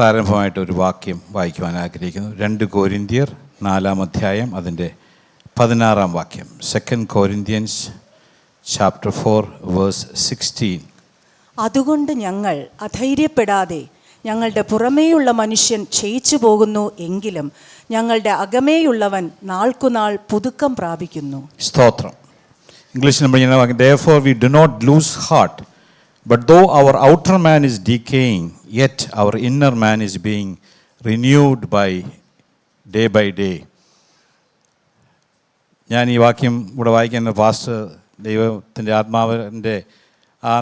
പ്രാരംഭമായിട്ട് ഒരു വാക്യം വായിക്കുവാൻ ആഗ്രഹിക്കുന്നു. 2 കൊരിന്ത്യർ 4-ാം അധ്യായം അതിൻ്റെ 16-ാം വാക്യം. 2 Corinthians chapter 4 verse 16. അതുകൊണ്ട് ഞങ്ങൾ അധൈര്യപ്പെടാതെ ഞങ്ങളുടെ പുറമേയുള്ള മനുഷ്യൻ ക്ഷയിച്ചു പോകുന്നു എങ്കിലും ഞങ്ങളുടെ അകമേയുള്ളവൻ നാൾക്കുനാൾ പുതുക്കം പ്രാപിക്കുന്നു. സ്തോത്രം. ഇംഗ്ലീഷിൽ നമ്മൾ ഇങ്ങനെ വാക്യം, therefore we do not lose heart, but though our outer man is decaying, yet our inner man is being renewed day by day. ഞാൻ ഈ വാക്യം ഇവിടെ വായിക്കുന്ന പാസ്റ്റർ ദൈവത്തിൻ്റെ ആത്മാവിൻ്റെ ആ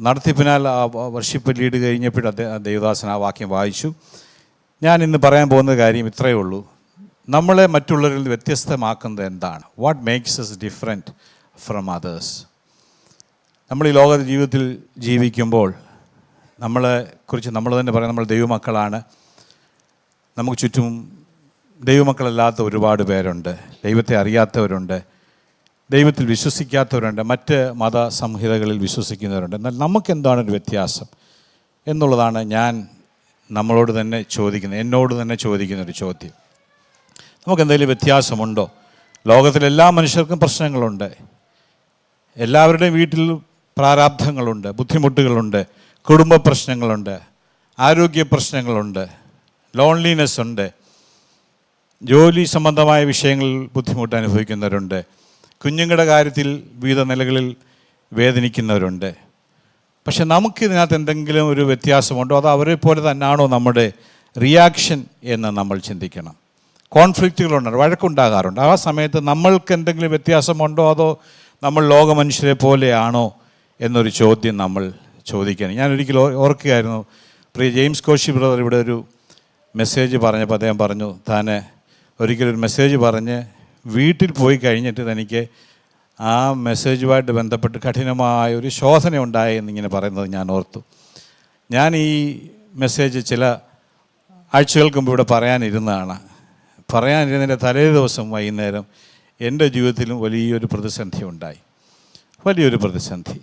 നടത്തിപ്പിനാൽ ആ വർഷിപ്പ് ലീഡ് കഴിഞ്ഞപ്പോൾ ദേവദാസൻ ആ വാക്യം വായിച്ചു. ഞാൻ ഇന്ന് പറയാൻ പോകുന്ന കാര്യം ഇത്രയേ ഉള്ളൂ. നമ്മളെ മറ്റുള്ളവരിൽ നിന്ന് വ്യത്യസ്തമാക്കുന്നത് എന്താണ്? What makes us different from others? നമ്മൾ ഈ ലോക ജീവിതത്തിൽ ജീവിക്കുമ്പോൾ നമ്മളെക്കുറിച്ച് നമ്മൾ തന്നെ പറയാം, നമ്മൾ ദൈവമക്കളാണ്. നമുക്ക് ചുറ്റും ദൈവമക്കളല്ലാത്ത ഒരുപാട് പേരുണ്ട്, ദൈവത്തെ അറിയാത്തവരുണ്ട്, ദൈവത്തിൽ വിശ്വസിക്കാത്തവരുണ്ട്, മറ്റ് മതസംഹിതകളിൽ വിശ്വസിക്കുന്നവരുണ്ട്. എന്നാൽ നമുക്കെന്താണൊരു വ്യത്യാസം എന്നുള്ളതാണ് ഞാൻ നമ്മളോട് തന്നെ ചോദിക്കുന്നത്, എന്നോട് തന്നെ ചോദിക്കുന്നൊരു ചോദ്യം. നമുക്കെന്തെങ്കിലും വ്യത്യാസമുണ്ടോ? ലോകത്തിലെല്ലാ മനുഷ്യർക്കും പ്രശ്നങ്ങളുണ്ട്, എല്ലാവരുടെയും വീട്ടിൽ പ്രാരാബ്ധങ്ങളുണ്ട്, ബുദ്ധിമുട്ടുകളുണ്ട്, കുടുംബ പ്രശ്നങ്ങളുണ്ട്, ആരോഗ്യ പ്രശ്നങ്ങളുണ്ട്, ലോൺലിനെസ് ഉണ്ട്, ജോലി സംബന്ധമായ വിഷയങ്ങളിൽ ബുദ്ധിമുട്ട് അനുഭവിക്കുന്നവരുണ്ട്, കുഞ്ഞുങ്ങളുടെ കാര്യത്തിൽ വിവിധ നിലകളിൽ വേദനിക്കുന്നവരുണ്ട്. പക്ഷെ നമുക്കിതിനകത്ത് എന്തെങ്കിലും ഒരു വ്യത്യാസമുണ്ടോ? അതോ അവരെ പോലെ തന്നെയാണോ നമ്മുടെ റിയാക്ഷൻ എന്ന് നമ്മൾ ചിന്തിക്കണം. കോൺഫ്ലിക്റ്റുകളുണ്ട്, വഴക്കുണ്ടാകാറുണ്ട്. ആ സമയത്ത് നമ്മൾക്ക് എന്തെങ്കിലും വ്യത്യാസമുണ്ടോ അതോ നമ്മൾ ലോക മനുഷ്യരെ പോലെയാണോ എന്നൊരു ചോദ്യം നമ്മൾ ചോദിക്കണം. ഞാനൊരിക്കലും ഓർക്കുകയായിരുന്നു, പ്രിയ ജെയിംസ് കോശി ബ്രദർ ഇവിടെ ഒരു മെസ്സേജ് പറഞ്ഞപ്പോൾ അദ്ദേഹം പറഞ്ഞു, താൻ ഒരിക്കലൊരു മെസ്സേജ് പറഞ്ഞ് വീട്ടിൽ പോയി കഴിഞ്ഞിട്ട് തനിക്ക് ആ മെസ്സേജുമായിട്ട് ബന്ധപ്പെട്ട് കഠിനമായ ഒരു ശോധന ഉണ്ടായി എന്നിങ്ങനെ പറയുന്നത് ഞാൻ ഓർത്തു. ഞാൻ ഈ മെസ്സേജ് ചില ആഴ്ചകൾക്ക് മുമ്പ് ഇവിടെ പറയാനിരുന്നതാണ്. പറയാനിരുന്നതിൻ്റെ തലേ ദിവസം വൈകുന്നേരം എൻ്റെ ജീവിതത്തിലും വലിയൊരു പ്രതിസന്ധി ഉണ്ടായി, വലിയൊരു പ്രതിസന്ധി.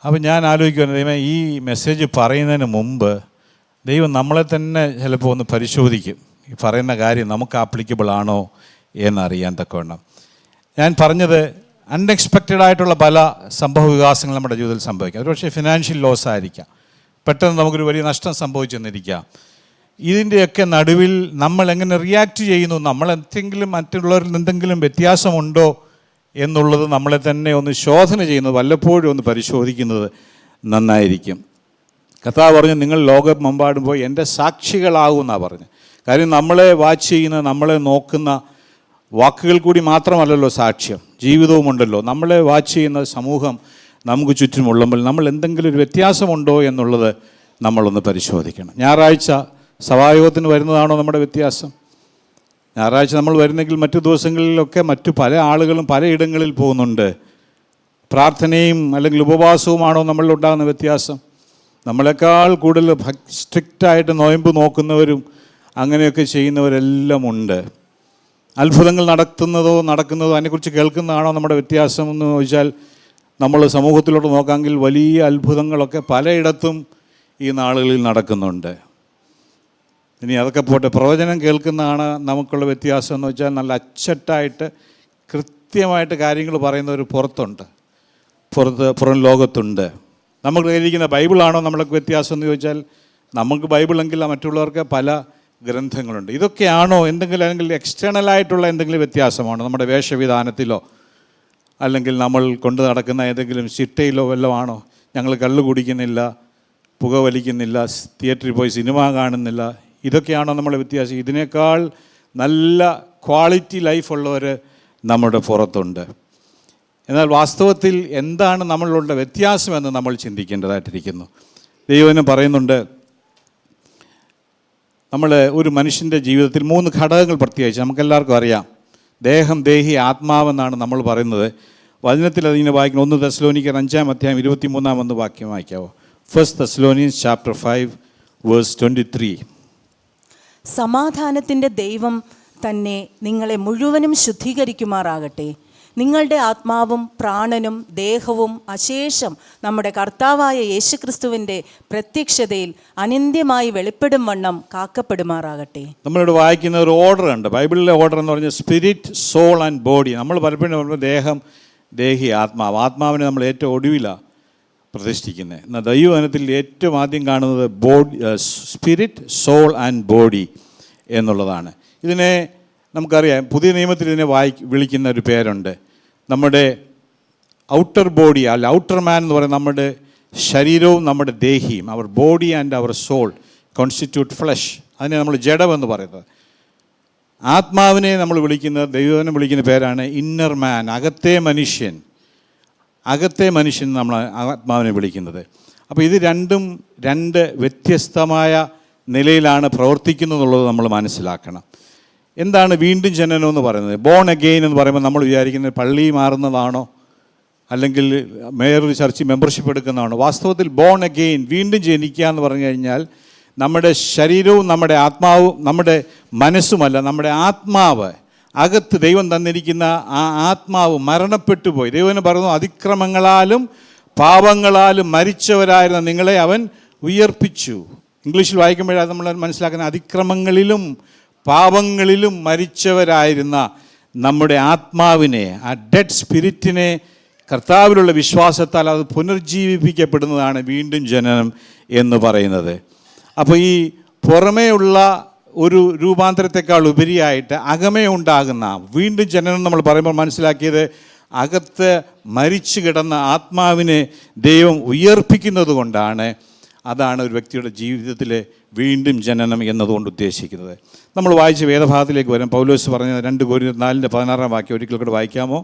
അപ്പം ഞാൻ ആലോചിക്കുകയാണ്, ദൈവമേ, ഈ മെസ്സേജ് പറയുന്നതിന് മുമ്പ് ദൈവം നമ്മളെ തന്നെ ചിലപ്പോൾ ഒന്ന് പരിശോധിക്കും, ഈ പറയുന്ന കാര്യം നമുക്ക് ആപ്ലിക്കബിൾ ആണോ എന്നറിയാൻ തക്കവണ്ണം. ഞാൻ പറഞ്ഞത് അൺഎക്സ്പെക്റ്റഡ് ആയിട്ടുള്ള പല സംഭവ വികാസങ്ങൾ നമ്മുടെ ജീവിതത്തിൽ സംഭവിക്കാം. ഒരുപക്ഷെ ഫിനാൻഷ്യൽ ലോസ് ആയിരിക്കാം, പെട്ടെന്ന് നമുക്കൊരു വലിയ നഷ്ടം സംഭവിച്ചെന്നിരിക്കാം. ഇതിൻ്റെയൊക്കെ നടുവിൽ നമ്മൾ എങ്ങനെ റിയാക്ട് ചെയ്യുന്നു, നമ്മൾ എന്തെങ്കിലും മറ്റുള്ളവരിൽ എന്തെങ്കിലും വ്യത്യാസമുണ്ടോ എന്നുള്ളത് നമ്മളെ തന്നെ ഒന്ന് ശോധന ചെയ്യുന്നത്, വല്ലപ്പോഴും ഒന്ന് പരിശോധിക്കുന്നത് നന്നായിരിക്കും. കർത്താവ് പറഞ്ഞു, നിങ്ങൾ ലോകമെമ്പാടും പോയി എൻ്റെ സാക്ഷികളാകുമെന്നാണ് പറഞ്ഞു. കാര്യം നമ്മളെ വാച്ച് ചെയ്യുന്ന, നമ്മളെ നോക്കുന്ന വാക്കുകൾ കൂടി മാത്രമല്ലല്ലോ സാക്ഷ്യം, ജീവിതവുമുണ്ടല്ലോ. നമ്മളെ വാച്ച് ചെയ്യുന്ന സമൂഹം നമുക്ക് ചുറ്റുമുള്ളുമ്പോൾ നമ്മൾ എന്തെങ്കിലും ഒരു വ്യത്യാസമുണ്ടോ എന്നുള്ളത് നമ്മളൊന്ന് പരിശോധിക്കണം. ഞായറാഴ്ച സഭായോഗത്തിന് വരുന്നതാണോ നമ്മുടെ വ്യത്യാസം? ഞായറാഴ്ച നമ്മൾ വരുന്നെങ്കിൽ മറ്റു ദിവസങ്ങളിലൊക്കെ മറ്റു പല ആളുകളും പലയിടങ്ങളിൽ പോകുന്നുണ്ട്. പ്രാർത്ഥനയും അല്ലെങ്കിൽ ഉപവാസവുമാണോ നമ്മളിലുണ്ടാകുന്ന വ്യത്യാസം? നമ്മളെക്കാൾ കൂടുതൽ സ്ട്രിക്റ്റായിട്ട് നൊയമ്പ് നോക്കുന്നവരും അങ്ങനെയൊക്കെ ചെയ്യുന്നവരെല്ലാം ഉണ്ട്. അത്ഭുതങ്ങൾ നടക്കുന്നതോ അതിനെക്കുറിച്ച് കേൾക്കുന്നതാണോ നമ്മുടെ വ്യത്യാസം എന്ന് ചോദിച്ചാൽ, നമ്മൾ സമൂഹത്തിലോട്ട് നോക്കാമെങ്കിൽ വലിയ അത്ഭുതങ്ങളൊക്കെ പലയിടത്തും ഈ നാളുകളിൽ നടക്കുന്നുണ്ട്. ഇനി അതൊക്കെ പോട്ടെ, പ്രവചനം കേൾക്കുന്നതാണ് നമുക്കുള്ള വ്യത്യാസം എന്ന് വെച്ചാൽ, നല്ല അച്ചട്ടായിട്ട് കൃത്യമായിട്ട് കാര്യങ്ങൾ പറയുന്നവർ പുറം ലോകത്തുണ്ട്. നമുക്ക് കയ്യിലിരിക്കുന്ന ബൈബിളാണോ നമ്മൾക്ക് വ്യത്യാസം എന്ന് ചോദിച്ചാൽ, നമുക്ക് ബൈബിളെങ്കിൽ മറ്റുള്ളവർക്ക് പല ഗ്രന്ഥങ്ങളുണ്ട്. ഇതൊക്കെയാണോ എന്തെങ്കിലും, അല്ലെങ്കിൽ എക്സ്റ്റേണലായിട്ടുള്ള എന്തെങ്കിലും വ്യത്യാസമാണോ? നമ്മുടെ വേഷവിധാനത്തിലോ അല്ലെങ്കിൽ നമ്മൾ കൊണ്ട് നടക്കുന്ന ഏതെങ്കിലും ചിട്ടയിലോ വല്ലതും ആണോ? ഞങ്ങൾ കള്ള് കുടിക്കുന്നില്ല, പുകവലിക്കുന്നില്ല, തിയേറ്ററിൽ പോയി സിനിമ കാണുന്നില്ല, ഇതൊക്കെയാണോ നമ്മളെ വ്യത്യാസം? ഇതിനേക്കാൾ നല്ല ക്വാളിറ്റി ലൈഫുള്ളവർ നമ്മുടെ പുറത്തുണ്ട്. എന്നാൽ വാസ്തവത്തിൽ എന്താണ് നമ്മളുടെ വ്യത്യാസമെന്ന് നമ്മൾ ചിന്തിക്കേണ്ടതായിട്ടിരിക്കുന്നു. ദൈവം പറയുന്നുണ്ട്, നമ്മൾ ഒരു മനുഷ്യൻ്റെ ജീവിതത്തിൽ 3 ഘടകങ്ങൾ പ്രത്യേകിച്ച് നമുക്കെല്ലാവർക്കും അറിയാം. ദേഹം, ദേഹി, ആത്മാവെന്നാണ് നമ്മൾ പറയുന്നത്. വചനത്തിൽ അതിങ്ങനെ വായിക്കണം. 1 തെസ്സലോനിക്കർ 5-ാം അധ്യായം 23-ാം വാക്യം വായിക്കാവോ? 1 Thessalonians chapter 5 verse 23. സമാധാനത്തിൻ്റെ ദൈവം തന്നെ നിങ്ങളെ മുഴുവനും ശുദ്ധീകരിക്കുമാറാകട്ടെ. നിങ്ങളുടെ ആത്മാവും പ്രാണനും ദേഹവും അശേഷം നമ്മുടെ കർത്താവായ യേശുക്രിസ്തുവിൻ്റെ പ്രത്യക്ഷതയിൽ അനിന്ത്യമായി വെളിപ്പെടും വണ്ണം കാക്കപ്പെടുമാറാകട്ടെ. നമ്മളിവിടെ വായിക്കുന്ന ഒരു ഓർഡർ ഉണ്ട്. ബൈബിളിലെ ഓർഡർ എന്ന് പറഞ്ഞാൽ സ്പിരിറ്റ്, സോൾ ആൻഡ് ബോഡി. നമ്മൾ പലപ്പോഴും പറയുമ്പോൾ ദേഹം, ദേഹി, ആത്മാവ്. ആത്മാവിനെ നമ്മൾ ഏറ്റവും ഒടുവിലാണ് പ്രതിഷ്ഠിക്കുന്നത്. എന്നാൽ ദൈവവചനത്തിൽ ഏറ്റവും ആദ്യം കാണുന്നത് സ്പിരിറ്റ്, സോൾ ആൻഡ് ബോഡി എന്നുള്ളതാണ്. ഇതിനെ നമുക്കറിയാം, പുതിയ നിയമത്തിൽ ഇതിനെ വിളിക്കുന്ന ഒരു പേരുണ്ട്. നമ്മുടെ ഔട്ടർ ബോഡി, അല്ല ഔട്ടർ മാൻ എന്ന് പറയുന്നത് നമ്മുടെ ശരീരവും നമ്മുടെ ദേഹിയും, our body and our soul constitute flesh. അതിനെ നമ്മൾ ജഡമെന്ന് പറയുന്നത്. ആത്മാവിനെ നമ്മൾ വിളിക്കുന്നത്, ദൈവവചനം വിളിക്കുന്ന പേരാണ് ഇന്നർ മാൻ, അകത്തെ മനുഷ്യൻ. അകത്തെ മനുഷ്യൻ നമ്മൾ ആത്മാവിനെ വിളിക്കുന്നത്. അപ്പോൾ ഇത് രണ്ടും രണ്ട് വ്യത്യസ്തമായ നിലയിലാണ് പ്രവർത്തിക്കുന്നതെന്നുള്ളത് നമ്മൾ മനസ്സിലാക്കണം. എന്താണ് വീണ്ടും ജനനം എന്ന് പറയുന്നത്? ബോൺ അഗെയിൻ എന്ന് പറയുമ്പോൾ നമ്മൾ വിചാരിക്കുന്നത് പള്ളി മാറുന്നതാണോ, അല്ലെങ്കിൽ മേയർ ചർച്ച് മെമ്പർഷിപ്പ് എടുക്കുന്നതാണോ? വാസ്തവത്തിൽ ബോൺ അഗെയിൻ, വീണ്ടും ജനിക്കുക എന്ന് പറഞ്ഞു കഴിഞ്ഞാൽ നമ്മുടെ ശരീരവും നമ്മുടെ ആത്മാവും നമ്മുടെ മനസ്സുമല്ല, നമ്മുടെ ആത്മാവ്, അകത്ത് ദൈവം തന്നിരിക്കുന്ന ആ ആത്മാവ് മരണപ്പെട്ടു പോയി. ദൈവം പറയുന്നു, അതിക്രമങ്ങളാലും പാപങ്ങളാലും മരിച്ചവരായിരുന്ന നിങ്ങളെ അവൻ ഉയർപ്പിച്ചു. ഇംഗ്ലീഷിൽ വായിക്കുമ്പോഴാണ് നമ്മൾ മനസ്സിലാക്കുന്ന അതിക്രമങ്ങളിലും പാപങ്ങളിലും മരിച്ചവരായിരുന്ന നമ്മുടെ ആത്മാവിനെ, ആ ഡെഡ് സ്പിരിറ്റിനെ കർത്താവിലുള്ള വിശ്വാസത്താൽ അത് പുനർജീവിപ്പിക്കപ്പെടുന്നതാണ് വീണ്ടും ജനനം എന്ന് പറയുന്നത്. അപ്പോൾ ഈ പുറമേയുള്ള ഒരു രൂപാന്തരത്തെക്കാൾ ഉപരിയായിട്ട് അകമേ ഉണ്ടാകുന്ന വീണ്ടും ജനനം നമ്മൾ പറയുമ്പോൾ മനസ്സിലാക്കിയത്, അകത്ത് മരിച്ചു കിടന്ന ആത്മാവിനെ ദൈവം ഉയർപ്പിക്കുന്നത് കൊണ്ടാണ്. അതാണ് ഒരു വ്യക്തിയുടെ ജീവിതത്തിലെ വീണ്ടും ജനനം എന്നതുകൊണ്ട് ഉദ്ദേശിക്കുന്നത്. നമ്മൾ വായിച്ച വേദഭാഗത്തിലേക്ക് വരാം. പൗലോസ് പറഞ്ഞ 2 കൊരിന്ത്യർ 4:16 വാക്യം ഒരിക്കൽ കൂടെ വായിക്കാമോ?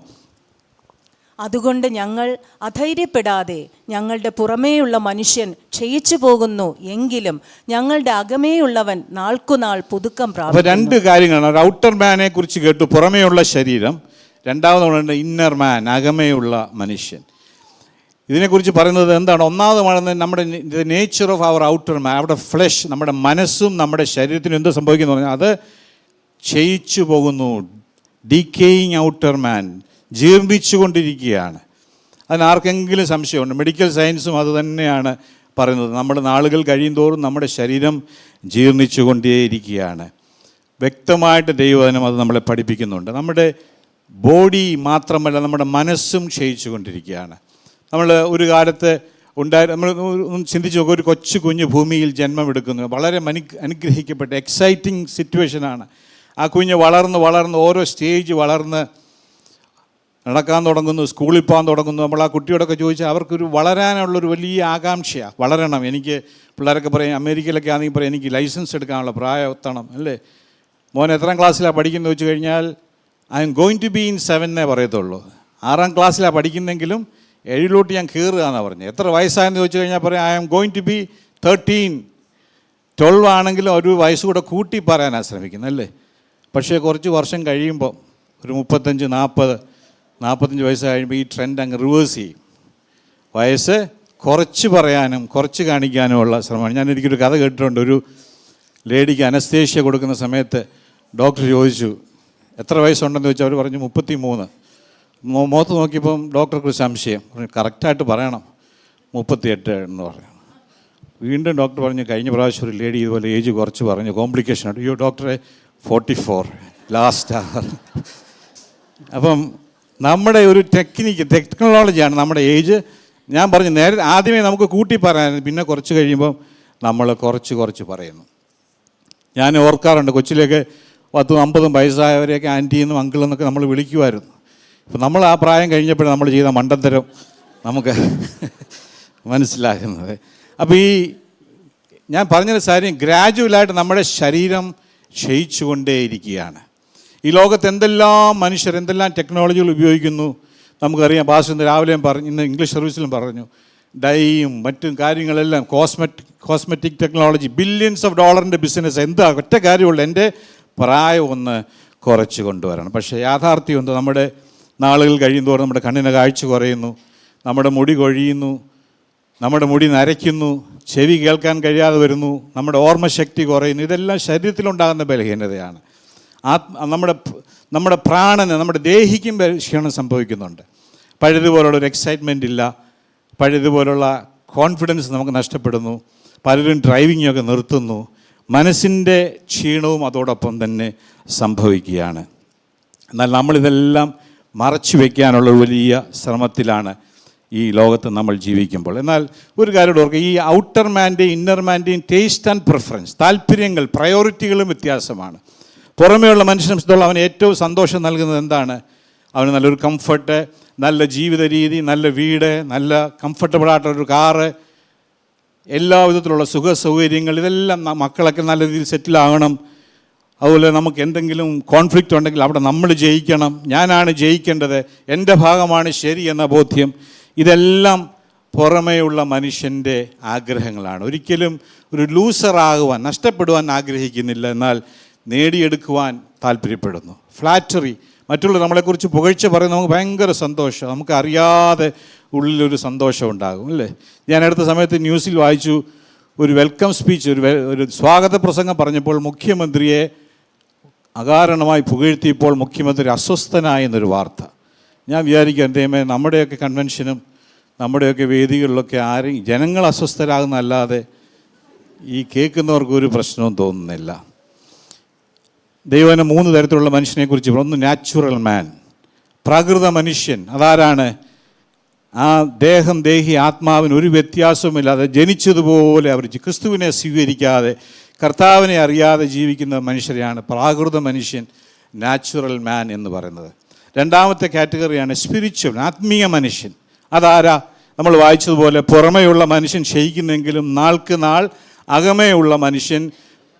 അതുകൊണ്ട് ഞങ്ങൾ അധൈര്യപ്പെടാതെ ഞങ്ങളുടെ പുറമേയുള്ള മനുഷ്യൻ ക്ഷയിച്ചു പോകുന്നു എങ്കിലും ഞങ്ങളുടെ അകമേയുള്ളവൻ നാൾക്കുനാൾ പുതുക്കം പ്രാപിക്കുന്നു. 2 കാര്യങ്ങളാണ്. ഒരു ഔട്ടർ മാനെ കുറിച്ച് കേട്ടു, പുറമേയുള്ള ശരീരം. രണ്ടാമത് ഇന്നർ മാൻ, അകമേയുള്ള മനുഷ്യൻ. ഇതിനെക്കുറിച്ച് പറയുന്നത് എന്താണ്? ഒന്നാമത് പറയുന്നത് നമ്മുടെ നേച്ചർ ഓഫ് അവർ ഔട്ടർ മാൻ, അവിടെ ഫ്ലഷ്, നമ്മുടെ മനസ്സും നമ്മുടെ ശരീരത്തിനും എന്ത് സംഭവിക്കുന്നു പറഞ്ഞാൽ അത് ക്ഷയിച്ചു പോകുന്നു. ഡീക്കേയിങ് ഔട്ടർ മാൻ, ജീർണിച്ചു കൊണ്ടിരിക്കുകയാണ്. അതിനാർക്കെങ്കിലും സംശയമുണ്ട്? മെഡിക്കൽ സയൻസും അത് തന്നെയാണ് പറയുന്നത്. നമ്മുടെ നാളുകൾ കഴിയുന്തോറും നമ്മുടെ ശരീരം ജീർണിച്ചു കൊണ്ടേയിരിക്കുകയാണ്. വ്യക്തമായിട്ട് ദൈവവചനം അത് നമ്മളെ പഠിപ്പിക്കുന്നുണ്ട്. നമ്മുടെ ബോഡി മാത്രമല്ല, നമ്മുടെ മനസ്സും ക്ഷയിച്ചു കൊണ്ടിരിക്കുകയാണ്. നമ്മൾ ഒരു കാലത്ത് നമ്മൾ ചിന്തിച്ച് നോക്കുക, ഒരു കൊച്ചു കുഞ്ഞ് ഭൂമിയിൽ ജന്മമെടുക്കുന്നു. വളരെ അനുഗ്രഹിക്കപ്പെട്ട എക്സൈറ്റിംഗ് സിറ്റുവേഷനാണ്. ആ കുഞ്ഞ് വളർന്ന് ഓരോ സ്റ്റേജ് വളർന്ന് നടക്കാൻ തുടങ്ങുന്നു, സ്കൂളിൽ പോകാൻ തുടങ്ങുന്നു. നമ്മൾ ആ കുട്ടിയോടൊക്കെ ചോദിച്ചാൽ അവർക്കൊരു വളരാനുള്ളൊരു വലിയ ആകാംക്ഷയാണ്. വളരണം, എനിക്ക് പിള്ളേരൊക്കെ പറയും, അമേരിക്കയിലൊക്കെ ആണെങ്കിൽ പറയും എനിക്ക് ലൈസൻസ് എടുക്കാനുള്ള പ്രായം എത്തണം, അല്ലേ? മോൻ എത്രാം ക്ലാസ്സിലാണ് പഠിക്കുന്നത് ചോദിച്ചു കഴിഞ്ഞാൽ I am going to be in 7 പറയത്തുള്ളൂ. 6ാം ക്ലാസ്സിലാണ് പഠിക്കുന്നെങ്കിലും 7 ഞാൻ കയറുക എന്നാണ് പറഞ്ഞത്. എത്ര വയസ്സായെന്ന് ചോദിച്ചു കഴിഞ്ഞാൽ പറയാം I am going to be 13. 12 ആണെങ്കിലും ഒരു വയസ്സ് കൂടെ കൂട്ടി പറയാനാണ് ശ്രമിക്കുന്നത്, അല്ലേ? പക്ഷേ കുറച്ച് വർഷം കഴിയുമ്പോൾ ഒരു 35, 40, 45 വയസ്സ് കഴിയുമ്പോൾ ഈ ട്രെൻഡ് അങ്ങ് റിവേഴ്സ് ചെയ്യും. വയസ്സ് കുറച്ച് പറയാനും കുറച്ച് കാണിക്കാനുമുള്ള ശ്രമമാണ്. എനിക്കൊരു കഥ കേട്ടിട്ടുണ്ട്. ഒരു ലേഡിക്ക് അനസ്തേഷ്യ കൊടുക്കുന്ന സമയത്ത് ഡോക്ടർ ചോദിച്ചു എത്ര വയസ്സുണ്ടെന്ന് ചോദിച്ചാൽ അവർ പറഞ്ഞു 33. മുഖത്ത് നോക്കിയപ്പം ഡോക്ടർക്ക് ഒരു സംശയം, പറഞ്ഞു കറക്റ്റായിട്ട് പറയണം 38 എന്ന് പറഞ്ഞു. വീണ്ടും ഡോക്ടർ പറഞ്ഞു കഴിഞ്ഞ പ്രാവശ്യം ഒരു ലേഡി ഇതുപോലെ ഏജ് കുറച്ച് പറഞ്ഞു, കോംപ്ലിക്കേഷൻ ഉണ്ട്. അയ്യോ ഡോക്ടറെ 44 ലാസ്റ്റ് അവർ. അപ്പം നമ്മുടെ ഒരു ടെക്നോളജിയാണ് നമ്മുടെ ഏജ്. ഞാൻ പറഞ്ഞു ആദ്യമേ നമുക്ക് കൂട്ടി പറയാൻ, പിന്നെ കുറച്ച് കഴിയുമ്പം നമ്മൾ കുറച്ച് പറയുന്നു. ഞാൻ ഓർക്കാറുണ്ട്, കൊച്ചിലേക്ക് 10-50 വയസ്സായവരെയൊക്കെ ആൻറ്റിയെന്നും അങ്കിളെന്നൊക്കെ നമ്മൾ വിളിക്കുമായിരുന്നു. ഇപ്പം നമ്മൾ ആ പ്രായം കഴിഞ്ഞപ്പോഴും നമ്മൾ ചെയ്ത മണ്ടത്തരം നമുക്ക് മനസ്സിലാകുന്നത്. അപ്പോൾ ഈ ഞാൻ പറഞ്ഞൊരു കാര്യം, ഗ്രാജുവലായിട്ട് നമ്മുടെ ശരീരം ക്ഷയിച്ചുകൊണ്ടേയിരിക്കുകയാണ്. ഈ ലോകത്ത് എന്തെല്ലാം ടെക്നോളജികൾ ഉപയോഗിക്കുന്നു നമുക്കറിയാം. ഭാഷ രാവിലെയും പറഞ്ഞു, ഇന്ന് ഇംഗ്ലീഷ് സർവീസിലും പറഞ്ഞു, ഡൈയും മറ്റും കാര്യങ്ങളെല്ലാം കോസ്മെറ്റിക് ടെക്നോളജി, ബില്യൺസ് ഓഫ് ഡോളറിൻ്റെ ബിസിനസ്. എന്താ ഒറ്റ കാര്യമുള്ളൂ, എൻ്റെ പ്രായം ഒന്ന് കുറച്ച് കൊണ്ടുവരണം. പക്ഷേ യാഥാർത്ഥ്യം എന്തോ, നമ്മുടെ നാളുകൾ കഴിയുന്തോറും നമ്മുടെ കണ്ണിന് കാഴ്ച കുറയുന്നു, നമ്മുടെ മുടി കൊഴിയുന്നു, നമ്മുടെ മുടി നരയ്ക്കുന്നു, ചെവി കേൾക്കാൻ കഴിയാതെ വരുന്നു, നമ്മുടെ ഓർമ്മശക്തി കുറയുന്നു. ഇതെല്ലാം ശരീരത്തിലുണ്ടാകുന്ന ബലഹീനതയാണ്. നമ്മുടെ നമ്മുടെ പ്രാണന്, നമ്മുടെ ദേഹിക്കും ക്ഷീണം സംഭവിക്കുന്നുണ്ട്. പഴയതുപോലുള്ള ഒരു എക്സൈറ്റ്മെൻ്റ് ഇല്ല, പഴയതുപോലുള്ള കോൺഫിഡൻസ് നമുക്ക് നഷ്ടപ്പെടുന്നു, പലരും ഡ്രൈവിങ്ങൊക്കെ നിർത്തുന്നു. മനസ്സിൻ്റെ ക്ഷീണവും അതോടൊപ്പം തന്നെ സംഭവിക്കുകയാണ്. എന്നാൽ നമ്മളിതെല്ലാം മറച്ചു വയ്ക്കാനുള്ള വലിയ ശ്രമത്തിലാണ് ഈ ലോകത്ത് നമ്മൾ ജീവിക്കുമ്പോൾ. എന്നാൽ ഒരു കാര്യം ഓർക്കുക, ഈ ഔട്ടർ മാൻ്റെയും ഇന്നർ മാൻ്റെയും ടേസ്റ്റ് ആൻഡ് പ്രിഫറൻസ്, താല്പര്യങ്ങൾ, പ്രയോറിറ്റികളും വ്യത്യാസമാണ്. പുറമേയുള്ള മനുഷ്യനെ സംബന്ധിച്ചിടത്തോളം അവന് ഏറ്റവും സന്തോഷം നൽകുന്നത് എന്താണ്? അവന് നല്ലൊരു കംഫർട്ട്, നല്ല ജീവിത രീതി, നല്ല വീട്, നല്ല കംഫർട്ടബിളായിട്ടൊരു കാറ്, എല്ലാ വിധത്തിലുള്ള സുഖ സൗകര്യങ്ങൾ, ഇതെല്ലാം മക്കളൊക്കെ നല്ല രീതിയിൽ സെറ്റിലാകണം. അതുപോലെ നമുക്ക് എന്തെങ്കിലും കോൺഫ്ലിക്റ്റ് ഉണ്ടെങ്കിൽ അവിടെ നമ്മൾ ജയിക്കണം, ഞാനാണ് ജയിക്കേണ്ടത്, എൻ്റെ ഭാഗമാണ് ശരി എന്ന ബോധ്യം, ഇതെല്ലാം പുറമേയുള്ള മനുഷ്യൻ്റെ ആഗ്രഹങ്ങളാണ്. ഒരിക്കലും ഒരു ലൂസറാകുവാൻ, നഷ്ടപ്പെടുവാൻ ആഗ്രഹിക്കുന്നില്ല, എന്നാൽ നേടിയെടുക്കുവാൻ താല്പര്യപ്പെടുന്നു. ഫ്ലാറ്ററി, മറ്റുള്ള നമ്മളെക്കുറിച്ച് പുകഴ്ച പറയുന്നത് നമുക്ക് ഭയങ്കര സന്തോഷം, നമുക്ക് അറിയാതെ ഉള്ളിലൊരു സന്തോഷം ഉണ്ടാകും, അല്ലേ? ഞാൻ അടുത്ത സമയത്ത് ന്യൂസിൽ വായിച്ചു, ഒരു വെൽക്കം സ്പീച്ച്, ഒരു സ്വാഗത പ്രസംഗം പറഞ്ഞപ്പോൾ മുഖ്യമന്ത്രിയെ അകാരണമായി പുകഴ്ത്തിയപ്പോൾ മുഖ്യമന്ത്രി അസ്വസ്ഥനായെന്നൊരു വാർത്ത. ഞാൻ വിചാരിക്കുക, ദൈവമേ, നമ്മുടെയൊക്കെ കൺവെൻഷനും നമ്മുടെയൊക്കെ വേദികളിലൊക്കെ ജനങ്ങൾ അസ്വസ്ഥരാകുന്നതല്ലാതെ ഈ കേൾക്കുന്നവർക്ക് ഒരു പ്രശ്നവും തോന്നുന്നില്ല. ദൈവം 3 തരത്തിലുള്ള മനുഷ്യനെക്കുറിച്ച്, ഒന്ന് നാച്ചുറൽ മാൻ, പ്രാകൃത മനുഷ്യൻ. അതാരാണ്? ആ ദേഹം, ദേഹി, ആത്മാവിന് ഒരു വ്യത്യാസവുമില്ലാതെ ജനിച്ചതുപോലെ അവർ ക്രിസ്തുവിനെ സ്വീകരിക്കാതെ, കർത്താവിനെ അറിയാതെ ജീവിക്കുന്ന മനുഷ്യരെയാണ് പ്രാകൃത മനുഷ്യൻ, നാച്ചുറൽ മാൻ എന്ന് പറയുന്നത്. രണ്ടാമത്തെ കാറ്റഗറിയാണ് സ്പിരിച്വൽ, ആത്മീയ മനുഷ്യൻ. അതാരാ? നമ്മൾ വായിച്ചതുപോലെ പുറമെയുള്ള മനുഷ്യൻ ക്ഷയിക്കുന്നെങ്കിലും നാൾക്ക് നാൾ അകമേയുള്ള മനുഷ്യൻ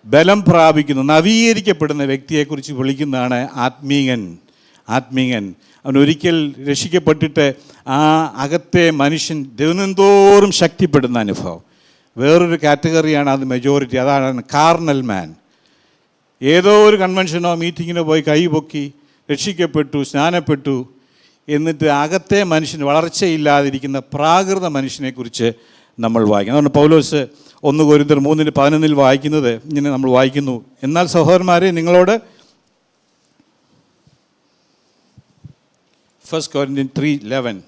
ബലം പ്രാപിക്കുന്നു, നവീകരിക്കപ്പെടുന്ന വ്യക്തിയെക്കുറിച്ച് വിളിക്കുന്നതാണ് ആത്മീയൻ. അവൻ ഒരിക്കൽ രക്ഷിക്കപ്പെട്ടിട്ട് ആ അകത്തെ മനുഷ്യൻ ദിനംതോറും ശക്തിപ്പെടുന്ന അനുഭവം. വേറൊരു കാറ്റഗറിയാണ് അത് മെജോറിറ്റി, അതാണ് കാർണൽ മാൻ. ഏതോ ഒരു കൺവെൻഷനോ മീറ്റിങ്ങിനോ പോയി കൈ പൊക്കി രക്ഷിക്കപ്പെട്ടു, സ്നാനപ്പെട്ടു, എന്നിട്ട് അകത്തെ മനുഷ്യന് വളർച്ചയില്ലാതിരിക്കുന്ന പ്രാകൃത മനുഷ്യനെക്കുറിച്ച് നമ്മൾ വായിക്കുന്നു. അതുകൊണ്ട് പൗലോസ് 1 കൊരിന്ത്യർ 3:11 വായിക്കുന്നത് ഇങ്ങനെ നമ്മൾ വായിക്കുന്നു, എന്നാൽ സഹോദരന്മാരെ നിങ്ങളോട് 1 Corinthians 3:11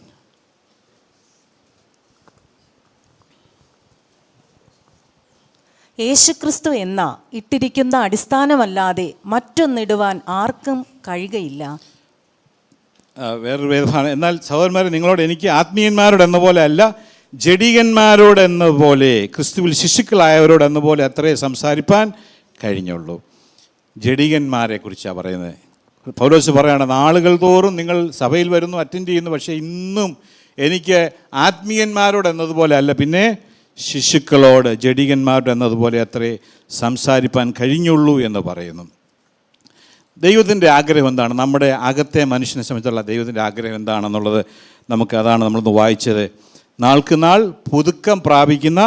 യേശുക്രിസ്തു എന്ന ഇട്ടിരിക്കുന്ന അടിസ്ഥാനമല്ലാതെ മറ്റൊന്നിടുവാൻ ആർക്കും കഴിയുകയില്ല. വേറൊരു വേദഭാഗം, എന്നാൽ സഹോദരന്മാരെ നിങ്ങളോട് എനിക്ക് ആത്മീയന്മാരോട് എന്ന പോലെ അല്ല, ജഡികന്മാരോട് എന്ന പോലെ, ക്രിസ്തുവിൽ ശിശുക്കളായവരോട് എന്ന പോലെ അത്രേ സംസാരിപ്പാൻ കഴിഞ്ഞുള്ളൂ. ജഡികന്മാരെ കുറിച്ചാണ് പറയുന്നത്. പൗലോസ് പറയുകയാണ്, നാളുകൾ തോറും നിങ്ങൾ സഭയിൽ വരുന്നു, അറ്റൻഡ് ചെയ്യുന്നു, പക്ഷേ ഇന്നും എനിക്ക് ആത്മീയന്മാരോട് എന്നതുപോലെ അല്ല, പിന്നെ ശിശുക്കളോട്, ജഡികന്മാരോട് എന്നതുപോലെ അത്രേ സംസാരിപ്പാൻ കഴിഞ്ഞുള്ളൂ എന്ന് പറയുന്നു. ദൈവത്തിൻ്റെ ആഗ്രഹം എന്താണ്? നമ്മുടെ അകത്തെ മനുഷ്യനെ സംബന്ധിച്ചുള്ള ദൈവത്തിൻ്റെ ആഗ്രഹം എന്താണെന്നുള്ളത് അതാണ് നമ്മളൊന്ന് വായിച്ചത്. നാൾക്ക് നാൾ പുതുക്കം പ്രാപിക്കുന്ന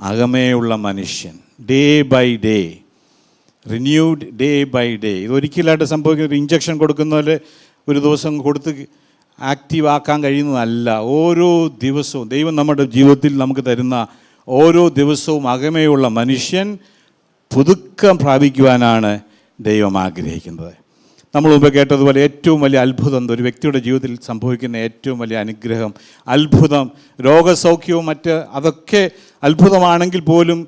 അകമേയുള്ള മനുഷ്യൻ, day by day, renewed day by day. ഇതൊരിക്കലായിട്ട് സംഭവിക്കുന്ന ഒരു ഇഞ്ചക്ഷൻ കൊടുക്കുന്നതിൽ ഒരു ദിവസം കൊടുത്ത് ആക്റ്റീവ് ആക്കാൻ കഴിയുന്നതല്ല. ഓരോ ദിവസവും ദൈവം നമ്മുടെ ജീവിതത്തിൽ നമുക്ക് തരുന്ന ഓരോ ദിവസവും അകമേയുള്ള മനുഷ്യൻ പുതുക്കം പ്രാപിക്കുവാനാണ് ദൈവം ആഗ്രഹിക്കുന്നത്. നമ്മൾ മുമ്പ് കേട്ടതുപോലെ ഏറ്റവും വലിയ അത്ഭുതം, ഒരു വ്യക്തിയുടെ ജീവിതത്തിൽ സംഭവിക്കുന്ന ഏറ്റവും വലിയ അനുഗ്രഹം, അത്ഭുതം, രോഗസൗഖ്യവും അതൊക്കെ അത്ഭുതമാണെങ്കിൽ പോലും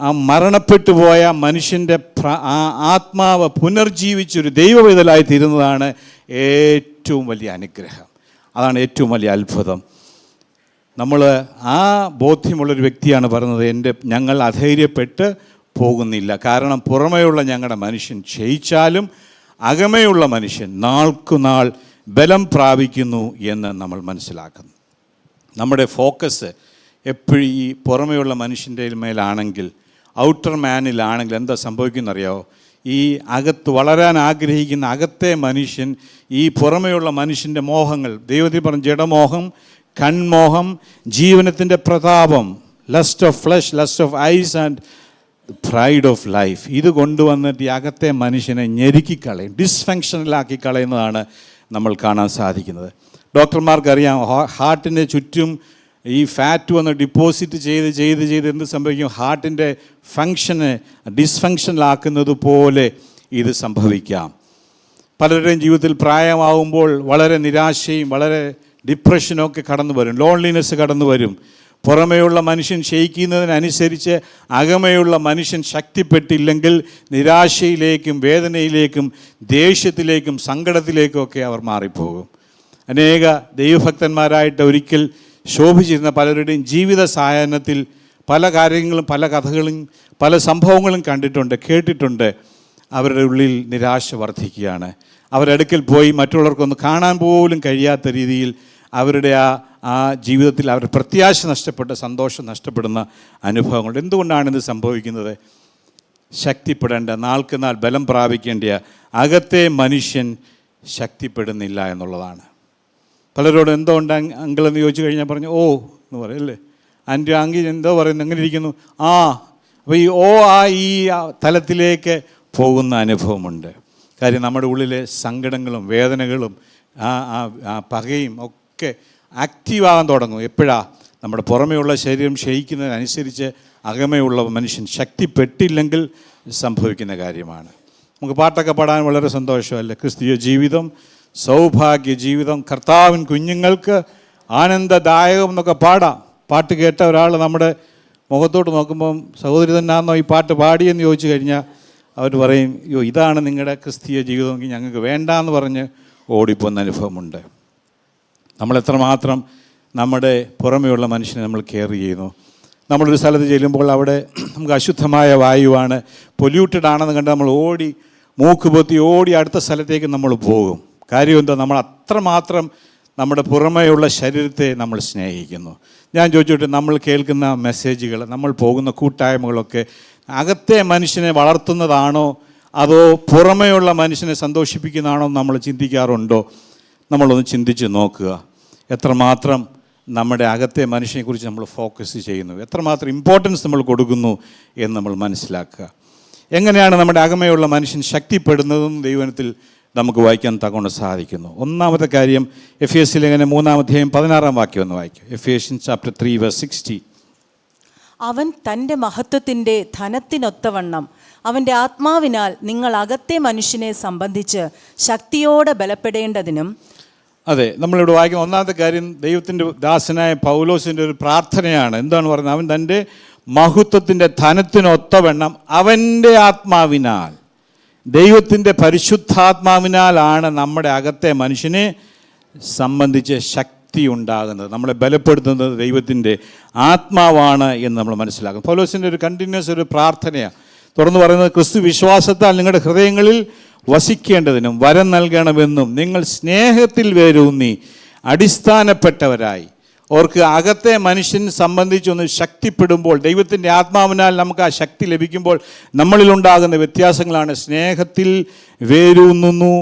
ആ മരണപ്പെട്ടു പോയ മനുഷ്യൻ്റെ ആത്മാവ് പുനർജീവിച്ചൊരു ദൈവവേദലായി തീരുന്നതാണ് ഏറ്റവും വലിയ അനുഗ്രഹം. അതാണ് ഏറ്റവും വലിയ അത്ഭുതം. നമ്മൾ ആ ബോധ്യമുള്ളൊരു വ്യക്തിയാണ് പറയുന്നത്, ഞങ്ങൾ അധൈര്യപ്പെട്ട് പോകുന്നില്ല. കാരണം പുറമെയുള്ള ഞങ്ങളുടെ മനുഷ്യൻ ക്ഷയിച്ചാലും അകമയുള്ള മനുഷ്യൻ നാൾക്കുനാൾ ബലം പ്രാപിക്കുന്നു എന്ന് നമ്മൾ മനസ്സിലാക്കുന്നു. നമ്മുടെ ഫോക്കസ് എപ്പോഴും ഈ പുറമെയുള്ള മനുഷ്യൻ്റെ മേലാണെങ്കിൽ, ഔട്ടർ മാനിലാണെങ്കിൽ എന്താ സംഭവിക്കുന്നറിയാമോ? ഈ അകത്ത് വളരാൻ ആഗ്രഹിക്കുന്ന അകത്തെ മനുഷ്യൻ ഈ പുറമെയുള്ള മനുഷ്യൻ്റെ മോഹങ്ങൾ, ദൈവത്തിൽ പറഞ്ഞ ജഡമോഹം, കൺമോഹം, ജീവനത്തിൻ്റെ പ്രതാപം, lust of flesh, lust of eyes and pride of life, ഇത് കൊണ്ടുവന്നിട്ട് ഈ അകത്തെ മനുഷ്യനെ ഞെരുക്കിക്കളയും, ഡിസ്ഫങ്ഷനിലാക്കി കളയുന്നതാണ് നമ്മൾ കാണാൻ സാധിക്കുന്നത്. ഡോക്ടർമാർക്കറിയാം, ഹാർട്ടിന് ചുറ്റും ഈ ഫാറ്റ് വന്ന് ഡിപ്പോസിറ്റ് ചെയ്ത് എന്ത് സംഭവിക്കും? ഹാർട്ടിൻ്റെ ഫങ്ഷന് ഡിസ്ഫങ്ഷനിലാക്കുന്നത് പോലെ ഇത് സംഭവിക്കാം. പലരുടെയും ജീവിതത്തിൽ പ്രായമാകുമ്പോൾ വളരെ നിരാശയും വളരെ ഡിപ്രഷനും ഒക്കെ കടന്നു വരും, ലോൺലിനെസ് കടന്നു വരും. പുറമേയുള്ള മനുഷ്യൻ ക്ഷയിക്കുന്നതിനനുസരിച്ച് അകമയുള്ള മനുഷ്യൻ ശക്തിപ്പെട്ടില്ലെങ്കിൽ നിരാശയിലേക്കും വേദനയിലേക്കും ദേഷ്യത്തിലേക്കും സങ്കടത്തിലേക്കും ഒക്കെ അവർ മാറിപ്പോകും. അനേക ദൈവഭക്തന്മാരായിട്ട് ഒരിക്കൽ ശോഭിച്ചിരുന്ന പലരുടെയും ജീവിത സായാഹ്നത്തിൽ പല കാര്യങ്ങളും പല കഥകളും പല സംഭവങ്ങളും കണ്ടിട്ടുണ്ട്, കേട്ടിട്ടുണ്ട്. അവരുടെ ഉള്ളിൽ നിരാശ വർദ്ധിക്കുകയാണ്. അവരടുക്കൽ പോയി മറ്റുള്ളവർക്കൊന്ന് കാണാൻ പോലും കഴിയാത്ത രീതിയിൽ അവരുടെ ആ ജീവിതത്തിൽ അവർ പ്രത്യാശ നഷ്ടപ്പെട്ട് സന്തോഷം നഷ്ടപ്പെടുന്ന അനുഭവങ്ങൾ. എന്തുകൊണ്ടാണിത് സംഭവിക്കുന്നത്? ശക്തിപ്പെടേണ്ട, നാൾക്ക് നാൾ ബലം പ്രാപിക്കേണ്ട അകത്തെ മനുഷ്യൻ ശക്തിപ്പെടുന്നില്ല എന്നുള്ളതാണ്. പലരോടും എന്തോ ഉണ്ട് അങ്കിളെന്ന് ചോദിച്ചു കഴിഞ്ഞാൽ പറഞ്ഞു ഓ എന്ന് പറയും അല്ലേ. ആൻറ്റി ആങ്കി എന്തോ പറയുന്നു, എങ്ങനെ ഇരിക്കുന്നു? അപ്പോൾ ഈ ഈ തലത്തിലേക്ക് പോകുന്ന അനുഭവമുണ്ട്. കാര്യം നമ്മുടെ ഉള്ളിലെ സങ്കടങ്ങളും വേദനകളും ആ പകയും ഒക്കെ ആക്റ്റീവാകാൻ തുടങ്ങും. എപ്പോഴാണ്? നമ്മുടെ പുറമേയുള്ള ശരീരം ക്ഷയിക്കുന്നതിനനുസരിച്ച് അകമയുള്ള മനുഷ്യൻ ശക്തിപ്പെട്ടില്ലെങ്കിൽ സംഭവിക്കുന്ന കാര്യമാണ്. നമുക്ക് പാട്ടൊക്കെ പാടാൻ വളരെ സന്തോഷമല്ലേ? ക്രിസ്തീയ ജീവിതം സൗഭാഗ്യ ജീവിതം, കർത്താവിൻ കുഞ്ഞുങ്ങൾക്ക് ആനന്ദദായകം എന്നൊക്കെ പാടാം. പാട്ട് കേട്ട ഒരാൾ നമ്മുടെ മുഖത്തോട്ട് നോക്കുമ്പം സഹോദരി തന്നെയാണെന്നോ ഈ പാട്ട് പാടിയെന്ന് ചോദിച്ചു കഴിഞ്ഞാൽ അവർ പറയും അയ്യോ ഇതാണ് നിങ്ങളുടെ ക്രിസ്തീയ ജീവിതമെങ്കിൽ ഞങ്ങൾക്ക് വേണ്ടാന്ന് പറഞ്ഞ് ഓടിപ്പോകുന്ന അനുഭവമുണ്ട്. നമ്മളെത്രമാത്രം നമ്മുടെ പുറമെയുള്ള മനുഷ്യനെ നമ്മൾ കെയർ ചെയ്യുന്നു. നമ്മളൊരു സ്ഥലത്ത് ചെല്ലുമ്പോൾ അവിടെ നമുക്ക് അശുദ്ധമായ വായുവാണ്, പൊല്യൂട്ടഡ് ആണെന്ന് കണ്ട് നമ്മൾ ഓടി മൂക്ക് പൊത്തി ഓടി അടുത്ത സ്ഥലത്തേക്ക് നമ്മൾ പോകും. കാര്യം എന്താ? നമ്മൾ അത്രമാത്രം നമ്മുടെ പുറമെയുള്ള ശരീരത്തെ നമ്മൾ സ്നേഹിക്കുന്നു. ഞാൻ ചോദിച്ചോട്ടെ, നമ്മൾ കേൾക്കുന്ന മെസ്സേജുകൾ, നമ്മൾ പോകുന്ന കൂട്ടായ്മകളൊക്കെ അകത്തെ മനുഷ്യനെ വളർത്തുന്നതാണോ അതോ പുറമെയുള്ള മനുഷ്യനെ സന്തോഷിപ്പിക്കുന്നതാണോ നമ്മൾ ചിന്തിക്കാറുണ്ടോ? നമ്മളൊന്ന് ചിന്തിച്ച് നോക്കുക. എത്രമാത്രം നമ്മുടെ അകത്തെ മനുഷ്യനെക്കുറിച്ച് നമ്മൾ ഫോക്കസ് ചെയ്യുന്നു, എത്രമാത്രം ഇമ്പോർട്ടൻസ് നമ്മൾ കൊടുക്കുന്നു എന്ന് നമ്മൾ മനസ്സിലാക്കുക. എങ്ങനെയാണ് നമ്മുടെ അകമയുള്ള മനുഷ്യൻ ശക്തിപ്പെടുന്നതെന്ന് ദൈവത്തിൽ നമുക്ക് വായിക്കാൻ തക്കൊണ്ട് സാധിക്കുന്നു. ഒന്നാമത്തെ കാര്യം എഫേസ്യ ലേഖനം 3:16 ഒന്ന് വായിക്കും. Ephesians chapter 3:60. അവൻ തൻ്റെ മഹത്വത്തിൻ്റെ ധനത്തിനൊത്തവണ്ണം അവൻ്റെ ആത്മാവിനാൽ നിങ്ങൾ അകത്തെ മനുഷ്യനെ സംബന്ധിച്ച് ശക്തിയോടെ ബലപ്പെടേണ്ടതിനും. അതെ, നമ്മളിവിടെ വായിക്കുന്ന ഒന്നാമത്തെ കാര്യം ദൈവത്തിൻ്റെ ദാസനായ പൗലോസിൻ്റെ ഒരു പ്രാർത്ഥനയാണ്. എന്താണ് പറയുന്നത്? അവൻ തൻ്റെ മഹത്വത്തിൻ്റെ ധനത്തിനൊത്തവണ്ണം അവൻ്റെ ആത്മാവിനാൽ, ദൈവത്തിൻ്റെ പരിശുദ്ധാത്മാവിനാലാണ് നമ്മുടെ അകത്തെ മനുഷ്യനെ സംബന്ധിച്ച് ശക്തി ഉണ്ടാകുന്നത്. നമ്മളെ ബലപ്പെടുത്തുന്നത് ദൈവത്തിൻ്റെ ആത്മാവാണ് എന്ന് നമ്മൾ മനസ്സിലാക്കും. പൗലോസിൻ്റെ ഒരു കണ്ടിന്യൂസ് ഒരു പ്രാർത്ഥനയാണ്. തുടർന്ന് പറയുന്നത്, ക്രിസ്തു വിശ്വാസത്താൽ നിങ്ങളുടെ ഹൃദയങ്ങളിൽ വസിക്കേണ്ടതിനും വരം നൽകണമെന്നും നിങ്ങൾ സ്നേഹത്തിൽ വേരൂന്നി അടിസ്ഥാനപ്പെട്ടവരായി. അവർക്ക് അകത്തെ മനുഷ്യൻ സംബന്ധിച്ചൊന്ന് ശക്തിപ്പെടുമ്പോൾ, ദൈവത്തിൻ്റെ ആത്മാവിനാൽ നമുക്ക് ആ ശക്തി ലഭിക്കുമ്പോൾ നമ്മളിലുണ്ടാകുന്ന വ്യത്യാസങ്ങളാണ്. സ്നേഹത്തിൽ വേരൂന്നുന്നു,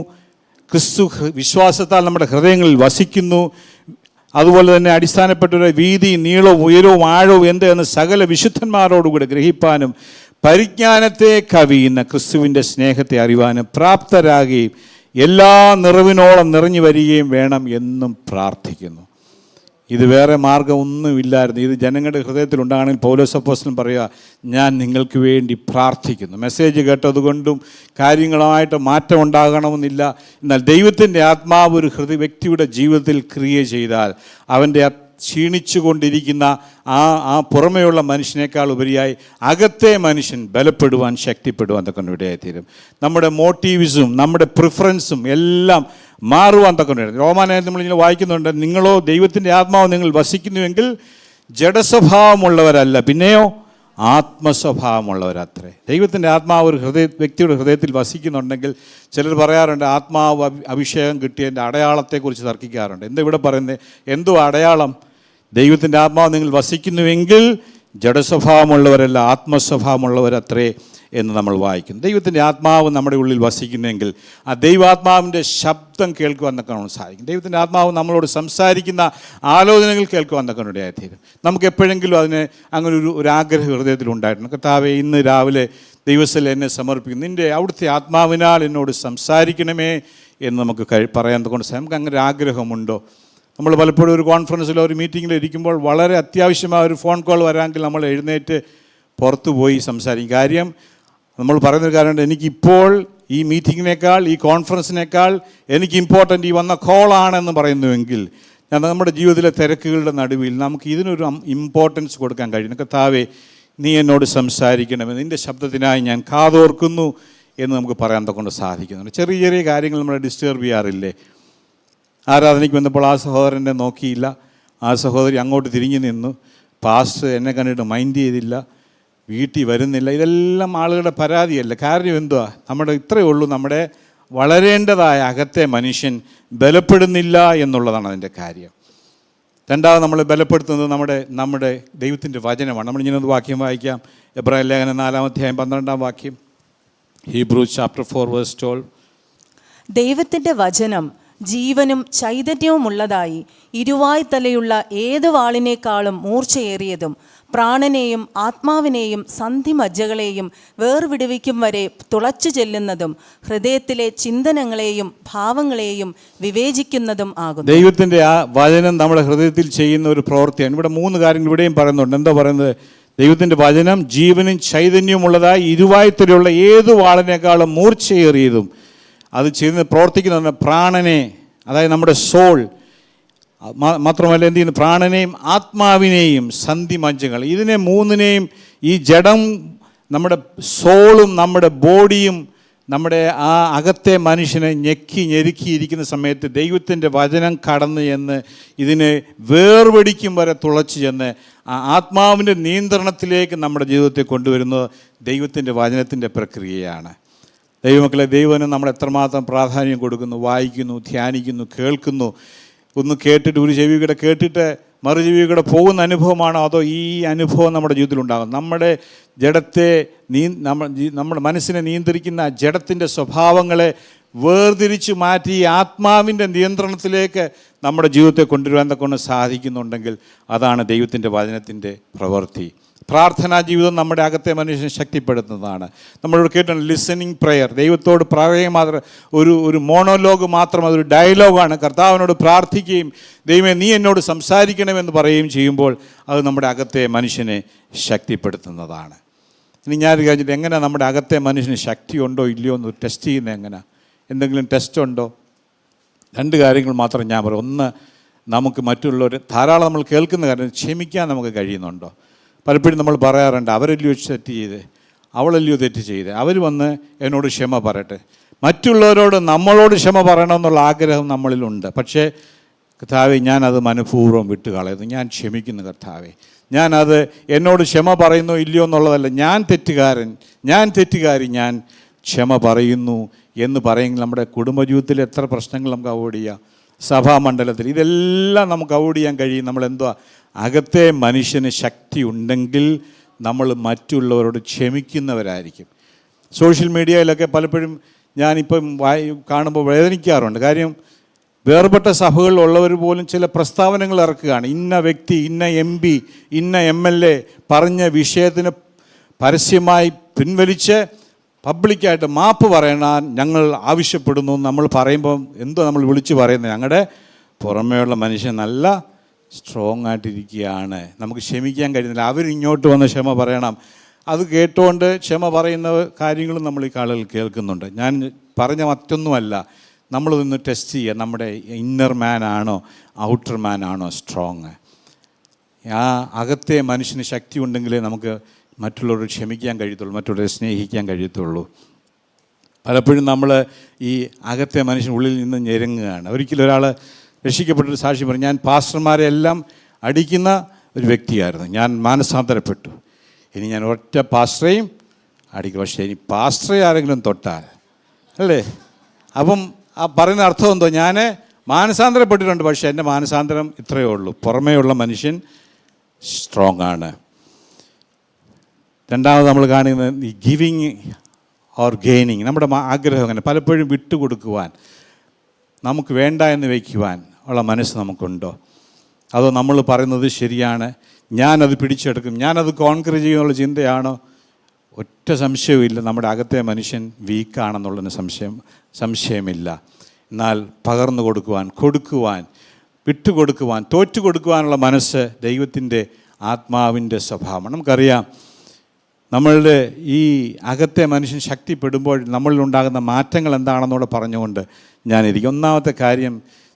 ക്രിസ്തു വിശ്വാസത്താൽ നമ്മുടെ ഹൃദയങ്ങളിൽ വസിക്കുന്നു. അതുപോലെ തന്നെ അടിസ്ഥാനപ്പെട്ട വീതി നീളവും ഉയരവും ആഴവും എന്ത് എന്ന് സകല വിശുദ്ധന്മാരോടുകൂടെ ഗ്രഹിപ്പാനും പരിജ്ഞാനത്തെ കവിയുന്ന ക്രിസ്തുവിൻ്റെ സ്നേഹത്തെ അറിയുവാനും പ്രാപ്തരാകുകയും എല്ലാ നിറവിനോളം നിറഞ്ഞു വരികയും വേണം എന്നും പ്രാർത്ഥിക്കുന്നു. ഇത് വേറെ മാർഗ്ഗമൊന്നുമില്ലായിരുന്നു. ഇത് ജനങ്ങളുടെ ഹൃദയത്തിലുണ്ടാകണമെങ്കിൽ പൗലോസ് അപ്പോസ്തലൻ പറയുക, ഞാൻ നിങ്ങൾക്ക് വേണ്ടി പ്രാർത്ഥിക്കുന്നു. മെസ്സേജ് കേട്ടതുകൊണ്ടും കാര്യങ്ങളായിട്ട് മാറ്റം ഉണ്ടാകണമെന്നില്ല. എന്നാൽ ദൈവത്തിൻ്റെ ആത്മാവ് ഒരു വ്യക്തിയുടെ ജീവിതത്തിൽ ക്രിയ ചെയ്താൽ അവൻ്റെ ക്ഷീണിച്ചു കൊണ്ടിരിക്കുന്ന ആ പുറമെയുള്ള മനുഷ്യനേക്കാൾ ഉപരിയായി അകത്തെ മനുഷ്യൻ ബലപ്പെടുവാൻ ശക്തിപ്പെടുവാൻ തക്കൊണ്ട് ഇടയായിത്തീരും. നമ്മുടെ മോട്ടീവ്സും നമ്മുടെ പ്രിഫറൻസും എല്ലാം മാറുവാൻ തക്കൊണ്ട്. റോമാലയത്തിൽ നമ്മളിങ്ങനെ വായിക്കുന്നുണ്ട്, നിങ്ങളോ ദൈവത്തിൻ്റെ ആത്മാവ് നിങ്ങൾ വസിക്കുന്നുവെങ്കിൽ ജഡസ്വഭാവമുള്ളവരല്ല, പിന്നെയോ ആത്മസ്വഭാവമുള്ളവരത്രേ. ദൈവത്തിൻ്റെ ആത്മാവ് ഒരു വ്യക്തിയുടെ ഹൃദയത്തിൽ വസിക്കുന്നുണ്ടെങ്കിൽ, ചിലർ പറയാറുണ്ട് ആത്മാവ് അഭിഷേകം കിട്ടിയതിൻ്റെ അടയാളത്തെക്കുറിച്ച് തർക്കിക്കാറുണ്ട്. എന്താ ഇവിടെ പറയുന്നത്? എന്തോ അടയാളം? ദൈവത്തിൻ്റെ ആത്മാവ് നിങ്ങൾ വസിക്കുന്നുവെങ്കിൽ ജഡസ്വഭാവമുള്ളവരല്ല ആത്മസ്വഭാവമുള്ളവരത്രേ എന്ന് നമ്മൾ വായിക്കുന്നു. ദൈവത്തിൻ്റെ ആത്മാവ് നമ്മുടെ ഉള്ളിൽ വസിക്കുന്നെങ്കിൽ ആ ദൈവാത്മാവിൻ്റെ ശബ്ദം കേൾക്കുവാൻ തക്കവണ്ണം സാധിക്കും. ദൈവത്തിൻ്റെ ആത്മാവ് നമ്മളോട് സംസാരിക്കുന്ന ആലോചനകൾ കേൾക്കുവാൻ തക്കവണ്ണം ഇടയായിത്തീരും. നമുക്ക് എപ്പോഴെങ്കിലും അതിന് അങ്ങനെ ഒരു ആഗ്രഹം ഹൃദയത്തിൽ ഉണ്ടായിട്ടുണ്ട്. കർത്താവേ, ഇന്ന് രാവിലെ ദൈവത്തിൽ എന്നെ സമർപ്പിക്കുന്നു, നിൻ്റെ അവിടുത്തെ ആത്മാവിനാൽ എന്നോട് സംസാരിക്കണമേ എന്ന് നമുക്ക് പറയാൻ കൊണ്ട് നമുക്ക് അങ്ങനെ ഒരു ആഗ്രഹമുണ്ടോ? നമ്മൾ പലപ്പോഴും ഒരു കോൺഫറൻസിലോ ഒരു മീറ്റിങ്ങിലോ ഇരിക്കുമ്പോൾ വളരെ അത്യാവശ്യമായ ഒരു ഫോൺ കോൾ വരാമെങ്കിൽ നമ്മൾ എഴുന്നേറ്റ് പുറത്തു പോയി സംസാരിക്കും. കാര്യം നമ്മൾ പറയുന്നൊരു കാര്യമുണ്ട്, എനിക്കിപ്പോൾ ഈ മീറ്റിങ്ങിനേക്കാൾ, ഈ കോൺഫറൻസിനേക്കാൾ എനിക്ക് ഇമ്പോർട്ടൻ്റ് ഈ വന്ന കോളാണെന്ന് പറയുന്നുവെങ്കിൽ, ഞാൻ നമ്മുടെ ജീവിതത്തിലെ തിരക്കുകളുടെ നടുവിൽ നമുക്ക് ഇതിനൊരു ഇമ്പോർട്ടൻസ് കൊടുക്കാൻ കഴിയും. കർത്താവേ, നീ എന്നോട് സംസാരിക്കണമെന്ന്, നിൻ്റെ ശബ്ദത്തിനായി ഞാൻ കാതോർക്കുന്നു എന്ന് നമുക്ക് പറയാൻ കൊണ്ട് സാധിക്കുന്നുണ്ട്. ചെറിയ ചെറിയ കാര്യങ്ങൾ നമ്മളെ ഡിസ്റ്റർബ് ചെയ്യാറില്ലേ? ആരാധനയ്ക്ക് വന്നപ്പോൾ ആ സഹോദരനെ നോക്കിയില്ല, ആ സഹോദരി അങ്ങോട്ട് തിരിഞ്ഞു നിന്നു, പാസ്റ്റർ എന്നെ കണ്ടിട്ട് മൈൻഡ് ചെയ്തില്ല, വീട്ടിൽ വരുന്നില്ല. ഇതെല്ലാം ആളുകളുടെ പരാതിയല്ല. കാര്യം എന്തുവാ? നമ്മുടെ ഇത്രയേ ഉള്ളൂ, നമ്മുടെ വളരേണ്ടതായ അകത്തെ മനുഷ്യൻ ബലപ്പെടുന്നില്ല എന്നുള്ളതാണ് അതിൻ്റെ കാര്യം. രണ്ടാമത് നമ്മൾ ബലപ്പെടുത്തുന്നത് നമ്മുടെ ദൈവത്തിൻ്റെ വചനമാണ്. നമ്മൾ ഇങ്ങനെ ഒരു വാക്യം വായിക്കാം. എബ്രായ ലേഖനം 4-ാം അധ്യായം 12-ാം വാക്യം. Hebrews chapter 4:12. ദൈവത്തിൻ്റെ വചനം ജീവനും ചൈതന്യവുമുള്ളതായി ഇരുവായ് തലയുള്ള ഏത് വാളിനേക്കാളും മൂർച്ചയേറിയതും പ്രാണനെയും ആത്മാവിനെയും സന്ധിമജ്ജകളെയും വേർവിടുവിക്കും വരെ തുളച്ചു ചെല്ലുന്നതും ഹൃദയത്തിലെ ചിന്തനങ്ങളെയും ഭാവങ്ങളെയും വിവേചിക്കുന്നതും ആകുന്നു. ദൈവത്തിൻ്റെ ആ വചനം നമ്മുടെ ഹൃദയത്തിൽ ചെയ്യുന്ന ഒരു പ്രവൃത്തിയാണ്. ഇവിടെ 3 കാര്യങ്ങൾ ഇവിടെയും പറയുന്നുണ്ട്. എന്താ പറയുന്നത്? ദൈവത്തിൻ്റെ വചനം ജീവനും ചൈതന്യവുമുള്ളതായി ഇരുവായത്തിലുള്ള ഏത് വാളിനേക്കാളും മൂർച്ചയേറിയതും. അത് ചെയ്യുന്ന പ്രവർത്തിക്കുന്ന പ്രാണനെ, അതായത് നമ്മുടെ സോൾ, മാത്രമല്ല എന്ത് ചെയ്യുന്നു? പ്രാണനെയും ആത്മാവിനെയും സന്ധിമജ്ജകൾ, ഇതിനെ 3-നെയും, ഈ ജഡം, നമ്മുടെ സോളും നമ്മുടെ ബോഡിയും നമ്മുടെ ആ അകത്തെ മനുഷ്യനെ ഞെരുക്കിയിരിക്കുന്ന സമയത്ത് ദൈവത്തിൻ്റെ വചനം കടന്നു ചെന്ന് ഇതിനെ വേർവെടിക്കും വരെ തുളച്ചു ചെന്ന് ആ ആത്മാവിൻ്റെ നിയന്ത്രണത്തിലേക്ക് നമ്മുടെ ജീവിതത്തെ കൊണ്ടുവരുന്നത് ദൈവത്തിൻ്റെ വചനത്തിൻ്റെ പ്രക്രിയയാണ്. ദൈവമക്കളെ, ദൈവം നമ്മൾ എത്രമാത്രം പ്രാധാന്യം കൊടുക്കുന്നു, വായിക്കുന്നു, ധ്യാനിക്കുന്നു, കേൾക്കുന്നു. ഒന്ന് കേട്ടിട്ട് ഒരു ചെവി കൂടെ കേട്ടിട്ട് മറു ചെവി കൂടെ പോകുന്ന അനുഭവമാണോ, അതോ ഈ അനുഭവം നമ്മുടെ ജീവിതത്തിൽ ഉണ്ടാകും? നമ്മുടെ ജഡത്തെ നമ്മുടെ മനസ്സിനെ നിയന്ത്രിക്കുന്ന ജഡത്തിൻ്റെ സ്വഭാവങ്ങളെ വേർതിരിച്ച് മാറ്റി ആത്മാവിൻ്റെ നിയന്ത്രണത്തിലേക്ക് നമ്മുടെ ജീവിതത്തെ കൊണ്ടുവരാൻ കൊണ്ട് സാധിക്കുന്നുണ്ടെങ്കിൽ അതാണ് ദൈവത്തിൻ്റെ വചനത്തിൻ്റെ പ്രവൃത്തി. പ്രാർത്ഥനാ ജീവിതം നമ്മുടെ അകത്തെ മനുഷ്യനെ ശക്തിപ്പെടുത്തുന്നതാണ്. നമ്മളിവിടെ കേട്ടാണ് ലിസണിങ് പ്രെയർ. ദൈവത്തോട് പറയുക മാത്രം ഒരു മോണോലോഗ് മാത്രം, അതൊരു ഡയലോഗാണ്. കർത്താവിനോട് പ്രാർത്ഥിക്കുകയും ദൈവമേ നീ എന്നോട് സംസാരിക്കണമെന്ന് പറയുകയും ചെയ്യുമ്പോൾ അത് നമ്മുടെ അകത്തെ മനുഷ്യനെ ശക്തിപ്പെടുത്തുന്നതാണ്. ഇനി ഞാൻ കഴിഞ്ഞിട്ട് എങ്ങനെ നമ്മുടെ അകത്തെ മനുഷ്യന് ശക്തി ഉണ്ടോ ഇല്ലയോ എന്ന് ടെസ്റ്റ് ചെയ്യുന്നത് എങ്ങനെ? എന്തെങ്കിലും ടെസ്റ്റ് ഉണ്ടോ? 2 കാര്യങ്ങൾ മാത്രം ഞാൻ പറയും. ഒന്ന്, നമുക്ക് മറ്റുള്ളവർ ധാരാളം നമ്മൾ കേൾക്കുന്ന കാര്യം ക്ഷമിക്കാൻ നമുക്ക് കഴിയുന്നുണ്ടോ? പലപ്പോഴും നമ്മൾ പറയാറുണ്ട്, അവരല്ലയോ തെറ്റ് ചെയ്ത്, അവളല്ലയോ തെറ്റ് ചെയ്ത്, അവർ വന്ന് എന്നോട് ക്ഷമ പറയട്ടെ. മറ്റുള്ളവരോട് നമ്മളോട് ക്ഷമ പറയണമെന്നുള്ള ആഗ്രഹം നമ്മളിലുണ്ട്. പക്ഷേ കർത്താവേ, ഞാനത് മനഃപൂർവ്വം വിട്ടുകളയുന്നു. ഞാൻ ക്ഷമിക്കുന്നു കർത്താവേ. ഞാനത് എന്നോട് ക്ഷമ പറയുന്നോ ഇല്ലയോ എന്നുള്ളതല്ല, ഞാൻ തെറ്റുകാരി, ഞാൻ ക്ഷമ പറയുന്നു എന്ന് പറയുമെങ്കിൽ നമ്മുടെ കുടുംബജീവിതത്തിൽ എത്ര പ്രശ്നങ്ങൾ നമുക്ക് അവോയ്ഡ് ചെയ്യാം. സഭാമണ്ഡലത്തിൽ ഇതെല്ലാം നമുക്ക് അവോയ്ഡ് ചെയ്യാൻ കഴിയും. നമ്മളെന്തുവാ? അകത്തെ മനുഷ്യന് ശക്തി ഉണ്ടെങ്കിൽ നമ്മൾ മറ്റുള്ളവരോട് ക്ഷമിക്കുന്നവരായിരിക്കും. സോഷ്യൽ മീഡിയയിലൊക്കെ പലപ്പോഴും ഞാനിപ്പം കാണുമ്പോൾ വേദനിക്കാറുണ്ട്. കാര്യം വേർപെട്ട സഭകളിലുള്ളവർ പോലും ചില പ്രസ്താവനകൾ ഇറക്കുകയാണ്. ഇന്ന വ്യക്തി, ഇന്ന MP, ഇന്ന MLA പറഞ്ഞ വിഷയത്തിന് പരസ്യമായി പിൻവലിച്ച് പബ്ലിക്കായിട്ട് മാപ്പ് പറയണാൻ ഞങ്ങൾ ആവശ്യപ്പെടുന്നു. നമ്മൾ പറയുമ്പം എന്തോ നമ്മൾ വിളിച്ച് പറയുന്നത്, ഞങ്ങളുടെ പുറമേയുള്ള മനുഷ്യൻ നല്ല സ്ട്രോങ് ആയിട്ടിരിക്കുകയാണ്, നമുക്ക് ക്ഷമിക്കാൻ കഴിയുന്നില്ല, അവരിങ്ങോട്ട് വന്ന് ക്ഷമ പറയണം. അത് കേട്ടുകൊണ്ട് ക്ഷമ പറയുന്ന കാര്യങ്ങളും നമ്മൾ ഈ കാളുകൾ കേൾക്കുന്നുണ്ട്. ഞാൻ പറഞ്ഞ മറ്റൊന്നുമല്ല, നമ്മളിതൊന്ന് ടെസ്റ്റ് ചെയ്യുക, നമ്മുടെ ഇന്നർ മാൻ ആണോ ഔട്ടർ മാൻ ആണോ സ്ട്രോങ്. ആ അകത്തെ മനുഷ്യന് ശക്തി ഉണ്ടെങ്കിലേ നമുക്ക് മറ്റുള്ളവരോട് ക്ഷമിക്കാൻ കഴിയത്തുള്ളൂ, മറ്റുള്ളവരെ സ്നേഹിക്കാൻ കഴിയത്തുള്ളൂ. പലപ്പോഴും നമ്മൾ ഈ അകത്തെ മനുഷ്യൻ ഉള്ളിൽ നിന്ന് ഞെരുങ്ങുകയാണ്. ഒരിക്കലും ഒരാൾ രക്ഷിക്കപ്പെട്ടൊരു സാക്ഷി പറഞ്ഞു, ഞാൻ പാസ്റ്റർമാരെ എല്ലാം അടിക്കുന്ന ഒരു വ്യക്തിയായിരുന്നു, ഞാൻ മാനസാന്തരപ്പെട്ടു, ഇനി ഞാൻ ഒറ്റ പാസ്റ്ററേയും അടിക്കും. പക്ഷേ ഇനി പാസ്റ്ററെ ആരെങ്കിലും തൊട്ടാൽ അല്ലേ, അപ്പം ആ പറയുന്ന അർത്ഥം എന്തോ, ഞാൻ മാനസാന്തരപ്പെട്ടിട്ടുണ്ട്, പക്ഷേ എൻ്റെ മാനസാന്തരം ഇത്രയേ ഉള്ളൂ, പുറമേയുള്ള മനുഷ്യൻ സ്ട്രോങ് ആണ്. രണ്ടാമത് നമ്മൾ കാണുന്നത് ഈ ഗിവിങ് ഓർ ഗെയിനിങ്. നമ്മുടെ ആഗ്രഹം അങ്ങനെ പലപ്പോഴും വിട്ടുകൊടുക്കുവാൻ, നമുക്ക് വേണ്ട എന്ന് വയ്ക്കുവാൻ ഉള്ള മനസ്സ് നമുക്കുണ്ടോ? അതോ നമ്മൾ പറയുന്നത് ശരിയാണ്, ഞാനത് പിടിച്ചെടുക്കും, ഞാനത് കോൺക്രീ ചെയ്യുന്നുള്ള ചിന്തയാണോ? ഒറ്റ സംശയവുമില്ല, നമ്മുടെ അകത്തെ മനുഷ്യൻ വീക്കാണെന്നുള്ളതിന് സംശയമില്ല. എന്നാൽ പകർന്നു കൊടുക്കുവാൻ, വിട്ടുകൊടുക്കുവാൻ, തോറ്റുകൊടുക്കുവാനുള്ള മനസ്സ് ദൈവത്തിൻ്റെ ആത്മാവിൻ്റെ സ്വഭാവമാണ്. നമുക്കറിയാം, നമ്മളുടെ ഈ അകത്തെ മനുഷ്യൻ ശക്തിപ്പെടുമ്പോൾ നമ്മളിലുണ്ടാകുന്ന മാറ്റങ്ങൾ എന്താണെന്നൂടെ പറഞ്ഞുകൊണ്ട് ഞാനിരിക്കും. ഒന്നാമത്തെ കാര്യം,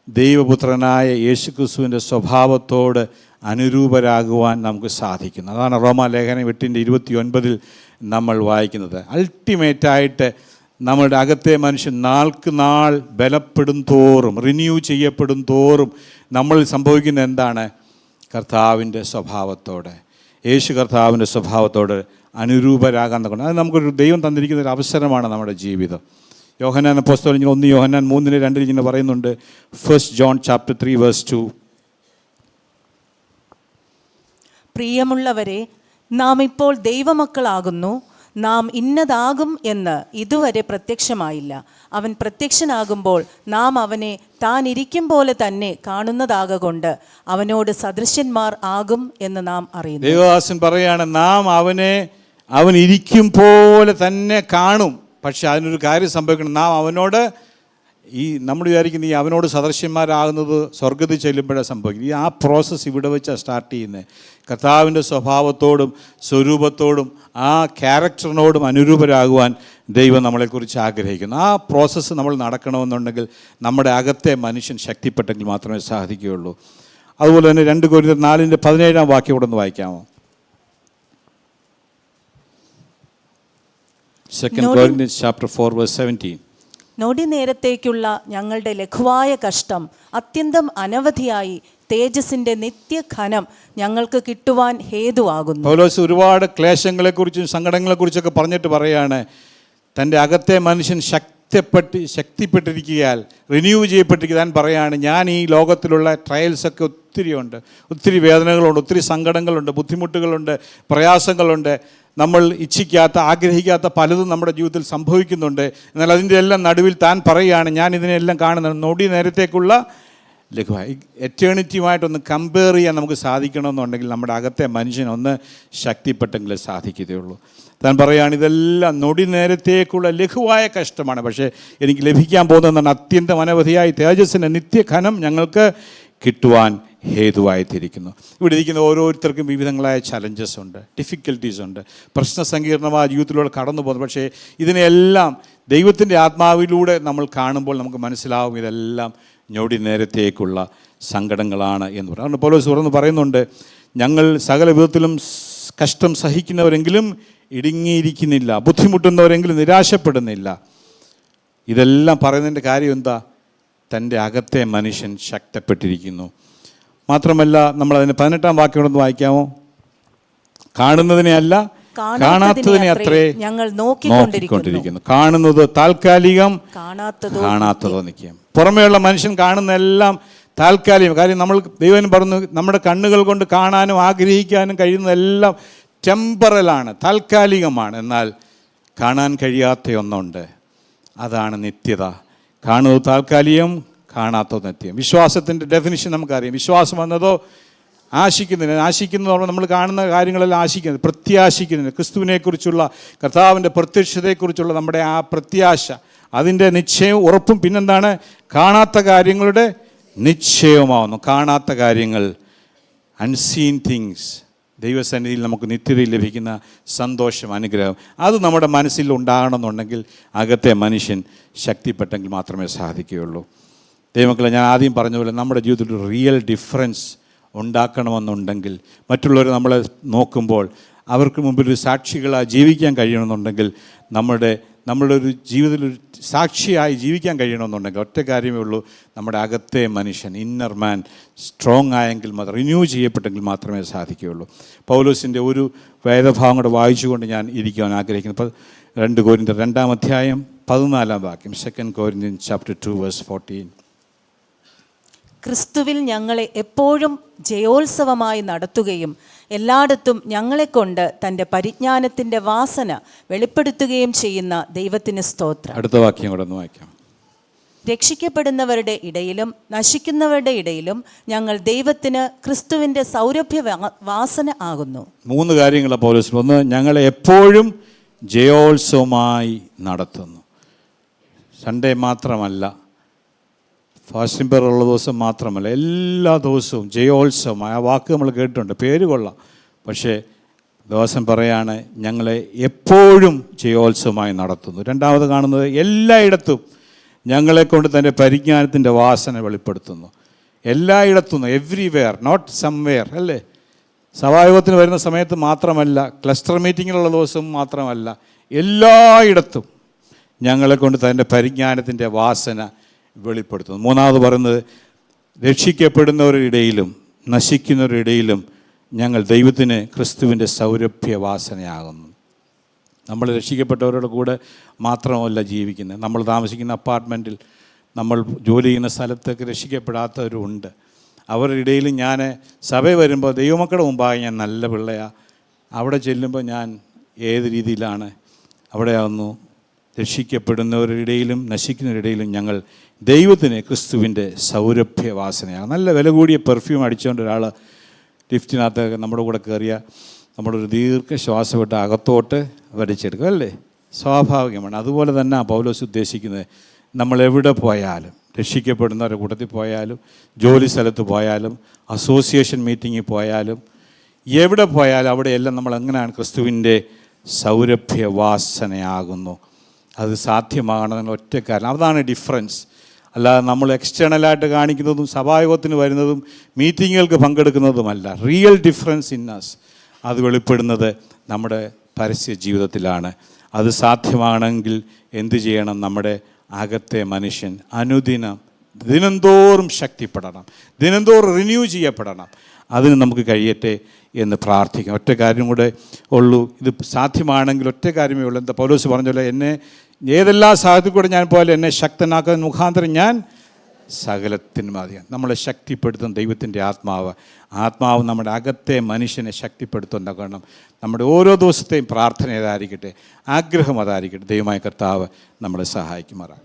ദൈവപുത്രനായ യേശുക്രിസ്തുവിൻ്റെ സ്വഭാവത്തോട് അനുരൂപരാകുവാൻ നമുക്ക് സാധിക്കുന്നു. അതാണ് റോമാലേഖനം 8:29 നമ്മൾ വായിക്കുന്നത്. അൾട്ടിമേറ്റായിട്ട് നമ്മളുടെ അകത്തെ മനുഷ്യൻ നാൾക്ക് നാൾ ബലപ്പെടും തോറും, റിന്യൂ ചെയ്യപ്പെടും തോറും നമ്മൾ സംഭവിക്കുന്ന എന്താണ്? കർത്താവിൻ്റെ സ്വഭാവത്തോടെ, യേശു കർത്താവിൻ്റെ സ്വഭാവത്തോട് അനുരൂപരാകാൻ കൊണ്ട് അത് നമുക്കൊരു ദൈവം തന്നിരിക്കുന്ന ഒരു അവസരമാണ് നമ്മുടെ ജീവിതം. യോഹന്നാൻ അപ്പോസ്തലൻ 1 യോഹന്നാൻ 3:2 ഇങ്ങനെ പറയുന്നുണ്ട്. 1 John 3:2. പ്രിയമുള്ളവരെ, നാം ഇപ്പോൾ ദൈവമക്കളാകുന്നു, നാം ഇന്നതാകും എന്ന് ഇതുവരെ പ്രത്യക്ഷമായില്ല. അവൻ പ്രത്യക്ഷനാകുമ്പോൾ നാം അവനെ താൻ ഇരിക്കും പോലെ തന്നെ കാണുന്നതാകൊണ്ട് അവനോട് സദൃശ്യന്മാർ ആകും എന്ന് നാം അറിയുന്നു. ദേവദാസൻ പറയാണ്, അവൻ ഇരിക്കും പോലെ തന്നെ കാണും. പക്ഷെ അതിനൊരു കാര്യം സംഭവിക്കണം. നാം അവനോട് നമ്മൾ വിചാരിക്കുന്നത് അവനോട് സദൃശ്യന്മാരാകുന്നത് സ്വർഗത്തിൽ ചെല്ലുമ്പോഴാണ് സംഭവിക്കുന്നത്. ആ പ്രോസസ്സ് ഇവിടെ വെച്ചാണ് സ്റ്റാർട്ട് ചെയ്യുന്നത്. കർത്താവിൻ്റെ സ്വഭാവത്തോടും സ്വരൂപത്തോടും ആ ക്യാരക്ടറിനോടും അനുരൂപരാകുവാൻ ദൈവം നമ്മളെക്കുറിച്ച് ആഗ്രഹിക്കുന്നു. ആ പ്രോസസ്സ് നമ്മൾ നടക്കണമെന്നുണ്ടെങ്കിൽ നമ്മുടെ അകത്തെ മനുഷ്യൻ ശക്തിപ്പെട്ടെങ്കിൽ മാത്രമേ സാധിക്കുകയുള്ളൂ. അതുപോലെ തന്നെ 2 കൊരിന്ത്യർ 4:17 കൂടെ ഒന്ന് വായിക്കാമോ? 2 Corinthians 4:17. നൊടി നേരത്തേക്കുള്ള ഞങ്ങളുടെ ലഘുവായ കഷ്ടം അത്യന്തം അനവധിയായി തേജസ്സിന്റെ നിത്യഘനം ഞങ്ങൾക്ക് കിട്ടുവാൻ ഹേതുവാകുന്നു. പൗലോസ് ഒരുപാട് ക്ലേശങ്ങളെക്കുറിച്ചും സങ്കടങ്ങളെക്കുറിച്ചൊക്കെ പറഞ്ഞിട്ട് പറയാണ്, തൻ്റെ അകത്തെ മനുഷ്യൻ ശക്തിപ്പെട്ടിരിക്കുകയാൽ, റിന്യൂ ചെയ്യപ്പെട്ടിരിക്കുക. താൻ പറയാണ്, ഞാൻ ഈ ലോകത്തിലുള്ള ട്രയൽസൊക്കെ ഒത്തിരിയുണ്ട്, ഒത്തിരി വേദനകളുണ്ട്, ഒത്തിരി സങ്കടങ്ങളുണ്ട്, ബുദ്ധിമുട്ടുകളുണ്ട്, പ്രയാസങ്ങളുണ്ട്. നമ്മൾ ഇച്ഛിക്കാത്ത, ആഗ്രഹിക്കാത്ത പലതും നമ്മുടെ ജീവിതത്തിൽ സംഭവിക്കുന്നുണ്ട്. എന്നാൽ അതിൻ്റെ എല്ലാം നടുവിൽ താൻ പറയുകയാണ്, ഞാൻ ഇതിനെല്ലാം കാണുന്നത് നൊടി നേരത്തേക്കുള്ള ലഘുവായി. എറ്റേണിറ്റിയുമായിട്ടൊന്ന് കമ്പയർ ചെയ്യാൻ നമുക്ക് സാധിക്കണമെന്നുണ്ടെങ്കിൽ നമ്മുടെ അകത്തെ മനുഷ്യനൊന്ന് ശക്തിപ്പെട്ടെങ്കിലേ സാധിക്കുകയുള്ളൂ. താൻ പറയുകയാണ്, ഇതെല്ലാം നൊടി നേരത്തേക്കുള്ള ലഘുവായ കഷ്ടമാണ്, പക്ഷേ എനിക്ക് ലഭിക്കാൻ പോകുന്നതെന്നാണ് അത്യന്തം അനവധിയായി തേജസ്സിൻ്റെ നിത്യഘനം ഞങ്ങൾക്ക് കിട്ടുവാൻ ഹേതുവായിത്തിരിക്കുന്നു. ഇവിടെ ഇരിക്കുന്ന ഓരോരുത്തർക്കും വിവിധങ്ങളായ ചലഞ്ചസ് ഉണ്ട്, ഡിഫിക്കൽട്ടീസ് ഉണ്ട്, പ്രശ്നസങ്കീർണമായ ജീവിതത്തിലൂടെ കടന്നു പോകുന്നു. പക്ഷേ ഇതിനെല്ലാം ദൈവത്തിൻ്റെ ആത്മാവിലൂടെ നമ്മൾ കാണുമ്പോൾ നമുക്ക് മനസ്സിലാവും ഇതെല്ലാം ഞൊടി നേരത്തേക്കുള്ള സങ്കടങ്ങളാണ് എന്ന് പറയും. അതുകൊണ്ട് പൗലോസ് തുറന്ന് പറയുന്നുണ്ട്, ഞങ്ങൾ സകല വിധത്തിലും കഷ്ടം സഹിക്കുന്നവരെങ്കിലും ഇടുങ്ങിയിരിക്കുന്നില്ല, ബുദ്ധിമുട്ടുന്നവരെങ്കിലും നിരാശപ്പെടുന്നില്ല. ഇതെല്ലാം പറയുന്നതിൻ്റെ കാര്യം എന്താ? തൻ്റെ അകത്തെ മനുഷ്യൻ ശക്തപ്പെട്ടിരിക്കുന്നു. മാത്രമല്ല, നമ്മളതിന് 18 വാക്യം വായിക്കാമോ? കാണുന്നതിനെ അല്ല, കാണാത്തതിനെ അത്രേ ഞങ്ങൾ നോക്കിക്കൊണ്ടിരിക്കുന്നു. കാണുന്നത് താൽക്കാലികം, കാണാത്തതോ നിൽക്കും. പുറമേയുള്ള മനുഷ്യൻ കാണുന്നതെല്ലാം താൽക്കാലികം. കാര്യം നമ്മൾ ദൈവം പറഞ്ഞു, നമ്മുടെ കണ്ണുകൾ കൊണ്ട് കാണാനും ആഗ്രഹിക്കാനും കഴിയുന്നതെല്ലാം ടെമ്പറലാണ്, താൽക്കാലികമാണ്. എന്നാൽ കാണാൻ കഴിയാത്ത ഒന്നുണ്ട്, അതാണ് നിത്യത. കാണുന്നത് താൽക്കാലികം, കാണാത്തത് നിത്യം. വിശ്വാസത്തിൻ്റെ ഡെഫിനിഷൻ നമുക്കറിയാം. വിശ്വാസം എന്നതോ ആശിക്കുന്നതോടെ നമ്മൾ കാണുന്ന കാര്യങ്ങളെല്ലാം ആശിക്കുന്നത്, പ്രത്യാശിക്കുന്നത്, ക്രിസ്തുവിനെക്കുറിച്ചുള്ള, കർത്താവിൻ്റെ പ്രത്യക്ഷതയെക്കുറിച്ചുള്ള നമ്മുടെ ആ പ്രത്യാശ, അതിൻ്റെ നിശ്ചയവും ഉറപ്പും. പിന്നെന്താണ്? കാണാത്ത കാര്യങ്ങളുടെ നിശ്ചയമാവുന്നു. കാണാത്ത കാര്യങ്ങൾ, അൺസീൻ തിങ്സ്, ദൈവസന്നിധിയിൽ നമുക്ക് നിത്യതയിൽ ലഭിക്കുന്ന സന്തോഷം, അനുഗ്രഹം, അത് നമ്മുടെ മനസ്സിൽ ഉണ്ടാകണമെന്നുണ്ടെങ്കിൽ അകത്തെ മനുഷ്യൻ ശക്തിപ്പെട്ടെങ്കിൽ മാത്രമേ സാധിക്കുകയുള്ളൂ. ദൈവമക്കളെ, ഞാൻ ആദ്യം പറഞ്ഞ പോലെ നമ്മുടെ ജീവിതത്തിൽ ഒരു റിയൽ ഡിഫറൻസ് ഉണ്ടാക്കണമെന്നുണ്ടെങ്കിൽ, മറ്റുള്ളവർ നമ്മളെ നോക്കുമ്പോൾ അവർക്ക് മുമ്പിൽ ഒരു സാക്ഷികളായി ജീവിക്കാൻ കഴിയണമെന്നുണ്ടെങ്കിൽ, നമ്മുടെ ഒരു ജീവിതത്തിൽ ഒരു സാക്ഷിയായി ജീവിക്കാൻ കഴിയണമെന്നുണ്ടെങ്കിൽ ഒറ്റ കാര്യമേ ഉള്ളൂ, നമ്മുടെ അകത്തെ മനുഷ്യൻ, ഇന്നർ മാൻ സ്ട്രോങ് ആയെങ്കിൽ മാത്രം, റിന്യൂ ചെയ്യപ്പെട്ടെങ്കിൽ മാത്രമേ സാധിക്കുകയുള്ളൂ. പൗലോസിൻ്റെ ഒരു വേദഭാഗം കൂടെ വായിച്ചുകൊണ്ട് ഞാൻ ഇരിക്കുവാൻ ആഗ്രഹിക്കുന്നു. 2 കൊരിന്ത്യർ 2:14. 2 Corinthians 2:14. ക്രിസ്തുവിൽ ഞങ്ങളെ എപ്പോഴും ജയോത്സവമായി നടത്തുകയും എല്ലായിടത്തും ഞങ്ങളെക്കൊണ്ട് തൻ്റെ പരിജ്ഞാനത്തിൻ്റെ വാസന വെളിപ്പെടുത്തുകയും ചെയ്യുന്ന ദൈവത്തിന് സ്തോത്രം. അടുത്ത വാക്യം കൂടെ ഒന്ന് വായിക്കാം. രക്ഷിക്കപ്പെടുന്നവരുടെ ഇടയിലും നശിക്കുന്നവരുടെ ഇടയിലും ഞങ്ങൾ ദൈവത്തിന് ക്രിസ്തുവിൻ്റെ സൗരഭ്യ വാസന ആകുന്നു. 3 കാര്യങ്ങളാണ് പൗലോസ്. ഒന്ന്, ഞങ്ങളെ എപ്പോഴും ജയോത്സവമായി നടത്തുന്നു. സൺഡേ മാത്രമല്ല, ഫാസ്റ്റിംഗ് പ്രയർ ഉള്ള ദിവസം മാത്രമല്ല, എല്ലാ ദിവസവും ജയോത്സവം. ആ വാക്ക് നമ്മൾ കേട്ടിട്ടുണ്ട്, പേര് കൊള്ളാം. പക്ഷേ ദോസം പറയാണ് ഞങ്ങളെ എപ്പോഴും ജയോത്സവമായി നടത്തുന്നു. രണ്ടാമത് കാണുന്നത് എല്ലായിടത്തും ഞങ്ങളെ കൊണ്ട് തൻ്റെ പരിജ്ഞാനത്തിൻ്റെ വാസന വെളിപ്പെടുത്തുന്നു. എല്ലായിടത്തും, എവ്രിവെയർ, നോട്ട് സംവെയർ, അല്ലേ? സഭായോഗത്തിന് വരുന്ന സമയത്ത് മാത്രമല്ല, ക്ലസ്റ്റർ മീറ്റിങ്ങിലുള്ള ദിവസം മാത്രമല്ല, എല്ലായിടത്തും ഞങ്ങളെ കൊണ്ട് തൻ്റെ പരിജ്ഞാനത്തിൻ്റെ വാസന വെളിപ്പെടുത്തുന്നു. മൂന്നാമത് പറയുന്നത് രക്ഷിക്കപ്പെടുന്നവരുടെ ഇടയിലും നശിക്കുന്നവരുടെ ഇടയിലും ഞങ്ങൾ ദൈവത്തിന് ക്രിസ്തുവിൻ്റെ സൗരഭ്യ വാസനയാകുന്നു. നമ്മൾ രക്ഷിക്കപ്പെട്ടവരുടെ കൂടെ മാത്രമല്ല ജീവിക്കുന്നത്. നമ്മൾ താമസിക്കുന്ന അപ്പാർട്ട്മെൻറ്റിൽ, നമ്മൾ ജോലി ചെയ്യുന്ന സ്ഥലത്തൊക്കെ രക്ഷിക്കപ്പെടാത്തവരുണ്ട്. അവരുടെ ഇടയിൽ ഞാൻ സഭയിൽ വരുമ്പോൾ ദൈവമക്കളുടെ മുമ്പാകെ ഞാൻ നല്ല പിള്ളയാണ്. അവിടെ ചെല്ലുമ്പോൾ ഞാൻ ഏത് രീതിയിലാണ്? അവിടെയാവുന്നു രക്ഷിക്കപ്പെടുന്നവരുടെ ഇടയിലും നശിക്കുന്നവരുടെ ഇടയിലും ഞങ്ങൾ ദൈവത്തിന് ക്രിസ്തുവിൻ്റെ സൗരഭ്യ വാസനയാണ്. നല്ല വില കൂടിയ പെർഫ്യൂം അടിച്ചുകൊണ്ട് ഒരാൾ ലിഫ്റ്റിനകത്ത് നമ്മുടെ കൂടെ കയറിയ നമ്മളൊരു ദീർഘശ്വാസം വിട്ട് അകത്തോട്ട് വലിച്ചെടുക്കും, അല്ലേ? സ്വാഭാവികമാണ്. അതുപോലെ തന്നെ പൗലോസ് ഉദ്ദേശിക്കുന്നത്, നമ്മൾ എവിടെ പോയാലും, രക്ഷിക്കപ്പെടുന്നവരുടെ കൂട്ടത്തിൽ പോയാലും, ജോലി സ്ഥലത്ത് പോയാലും, അസോസിയേഷൻ മീറ്റിങ്ങിൽ പോയാലും, എവിടെ പോയാലും അവിടെയെല്ലാം നമ്മൾ എങ്ങനെയാണ് ക്രിസ്തുവിൻ്റെ സൗരഭ്യ വാസനയാകുന്നു. അത് സാധ്യമാകണമെന്ന് ഒറ്റ കാരണം. അതാണ് ഡിഫറൻസ്. അല്ലാതെ നമ്മൾ എക്സ്റ്റേണലായിട്ട് കാണിക്കുന്നതും സഭായോഗത്തിന് വരുന്നതും മീറ്റിങ്ങുകൾക്ക് പങ്കെടുക്കുന്നതുമല്ല. റിയൽ ഡിഫറൻസ് ഇൻ അസ് അത് വെളിപ്പെടുന്നത് നമ്മുടെ പരസ്യ ജീവിതത്തിലാണ്. അത് സാധ്യമാണെങ്കിൽ എന്തു ചെയ്യണം? നമ്മുടെ അകത്തെ മനുഷ്യൻ അനുദിനം ദിനംതോറും ശക്തിപ്പെടണം, ദിനംതോറും റിന്യൂ ചെയ്യപ്പെടണം. അതിന് നമുക്ക് കഴിയട്ടെ എന്ന് പ്രാർത്ഥിക്കാം. ഒറ്റ കാര്യം കൂടെ ഉള്ളൂ. ഇത് സാധ്യമാണെങ്കിൽ ഒറ്റ കാര്യമേ ഉള്ളൂ. എന്താ പൗലോസ് പറഞ്ഞല്ലോ, എന്നെ ഏതെല്ലാം സാഹചര്യത്തിൽ കൂടെ ഞാൻ പോയാലും എന്നെ ശക്തനാക്കുന്ന മുഖാന്തരം ഞാൻ സകലത്തിനും മതിയാണ്. നമ്മളെ ശക്തിപ്പെടുത്തുന്ന ദൈവത്തിൻ്റെ ആത്മാവ് നമ്മുടെ അകത്തെ മനുഷ്യനെ ശക്തിപ്പെടുത്തുന്ന കാരണം നമ്മുടെ ഓരോ ദിവസത്തെയും പ്രാർത്ഥന ഏതായിരിക്കട്ടെ, ആഗ്രഹം അതായിരിക്കട്ടെ. ദൈവമായ കർത്താവ് നമ്മളെ സഹായിക്കുമാറാണ്.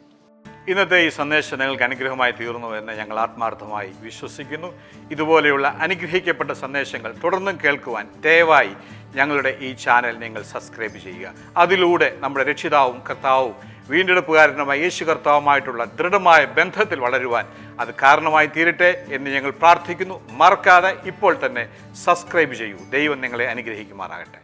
ഇന്നത്തെ ഈ സന്ദേശം നിങ്ങൾക്ക് അനുഗ്രഹമായി തീർന്നു എന്ന് ഞങ്ങൾ ആത്മാർത്ഥമായി വിശ്വസിക്കുന്നു. ഇതുപോലെയുള്ള അനുഗ്രഹിക്കപ്പെട്ട സന്ദേശങ്ങൾ തുടർന്നും കേൾക്കുവാൻ ദയവായി ഞങ്ങളുടെ ഈ ചാനൽ നിങ്ങൾ സബ്സ്ക്രൈബ് ചെയ്യുക. അതിലൂടെ നമ്മുടെ രക്ഷിതാവും കർത്താവും വീണ്ടെടുപ്പുകാരനുമായ യേശു കർത്താവുമായിട്ടുള്ള ദൃഢമായ ബന്ധത്തിൽ വളരുവാൻ അത് കാരണമായി തീരട്ടെ എന്ന് ഞങ്ങൾ പ്രാർത്ഥിക്കുന്നു. മറക്കാതെ ഇപ്പോൾ തന്നെ സബ്സ്ക്രൈബ് ചെയ്യൂ. ദൈവം നിങ്ങളെ അനുഗ്രഹിക്കുമാറാകട്ടെ.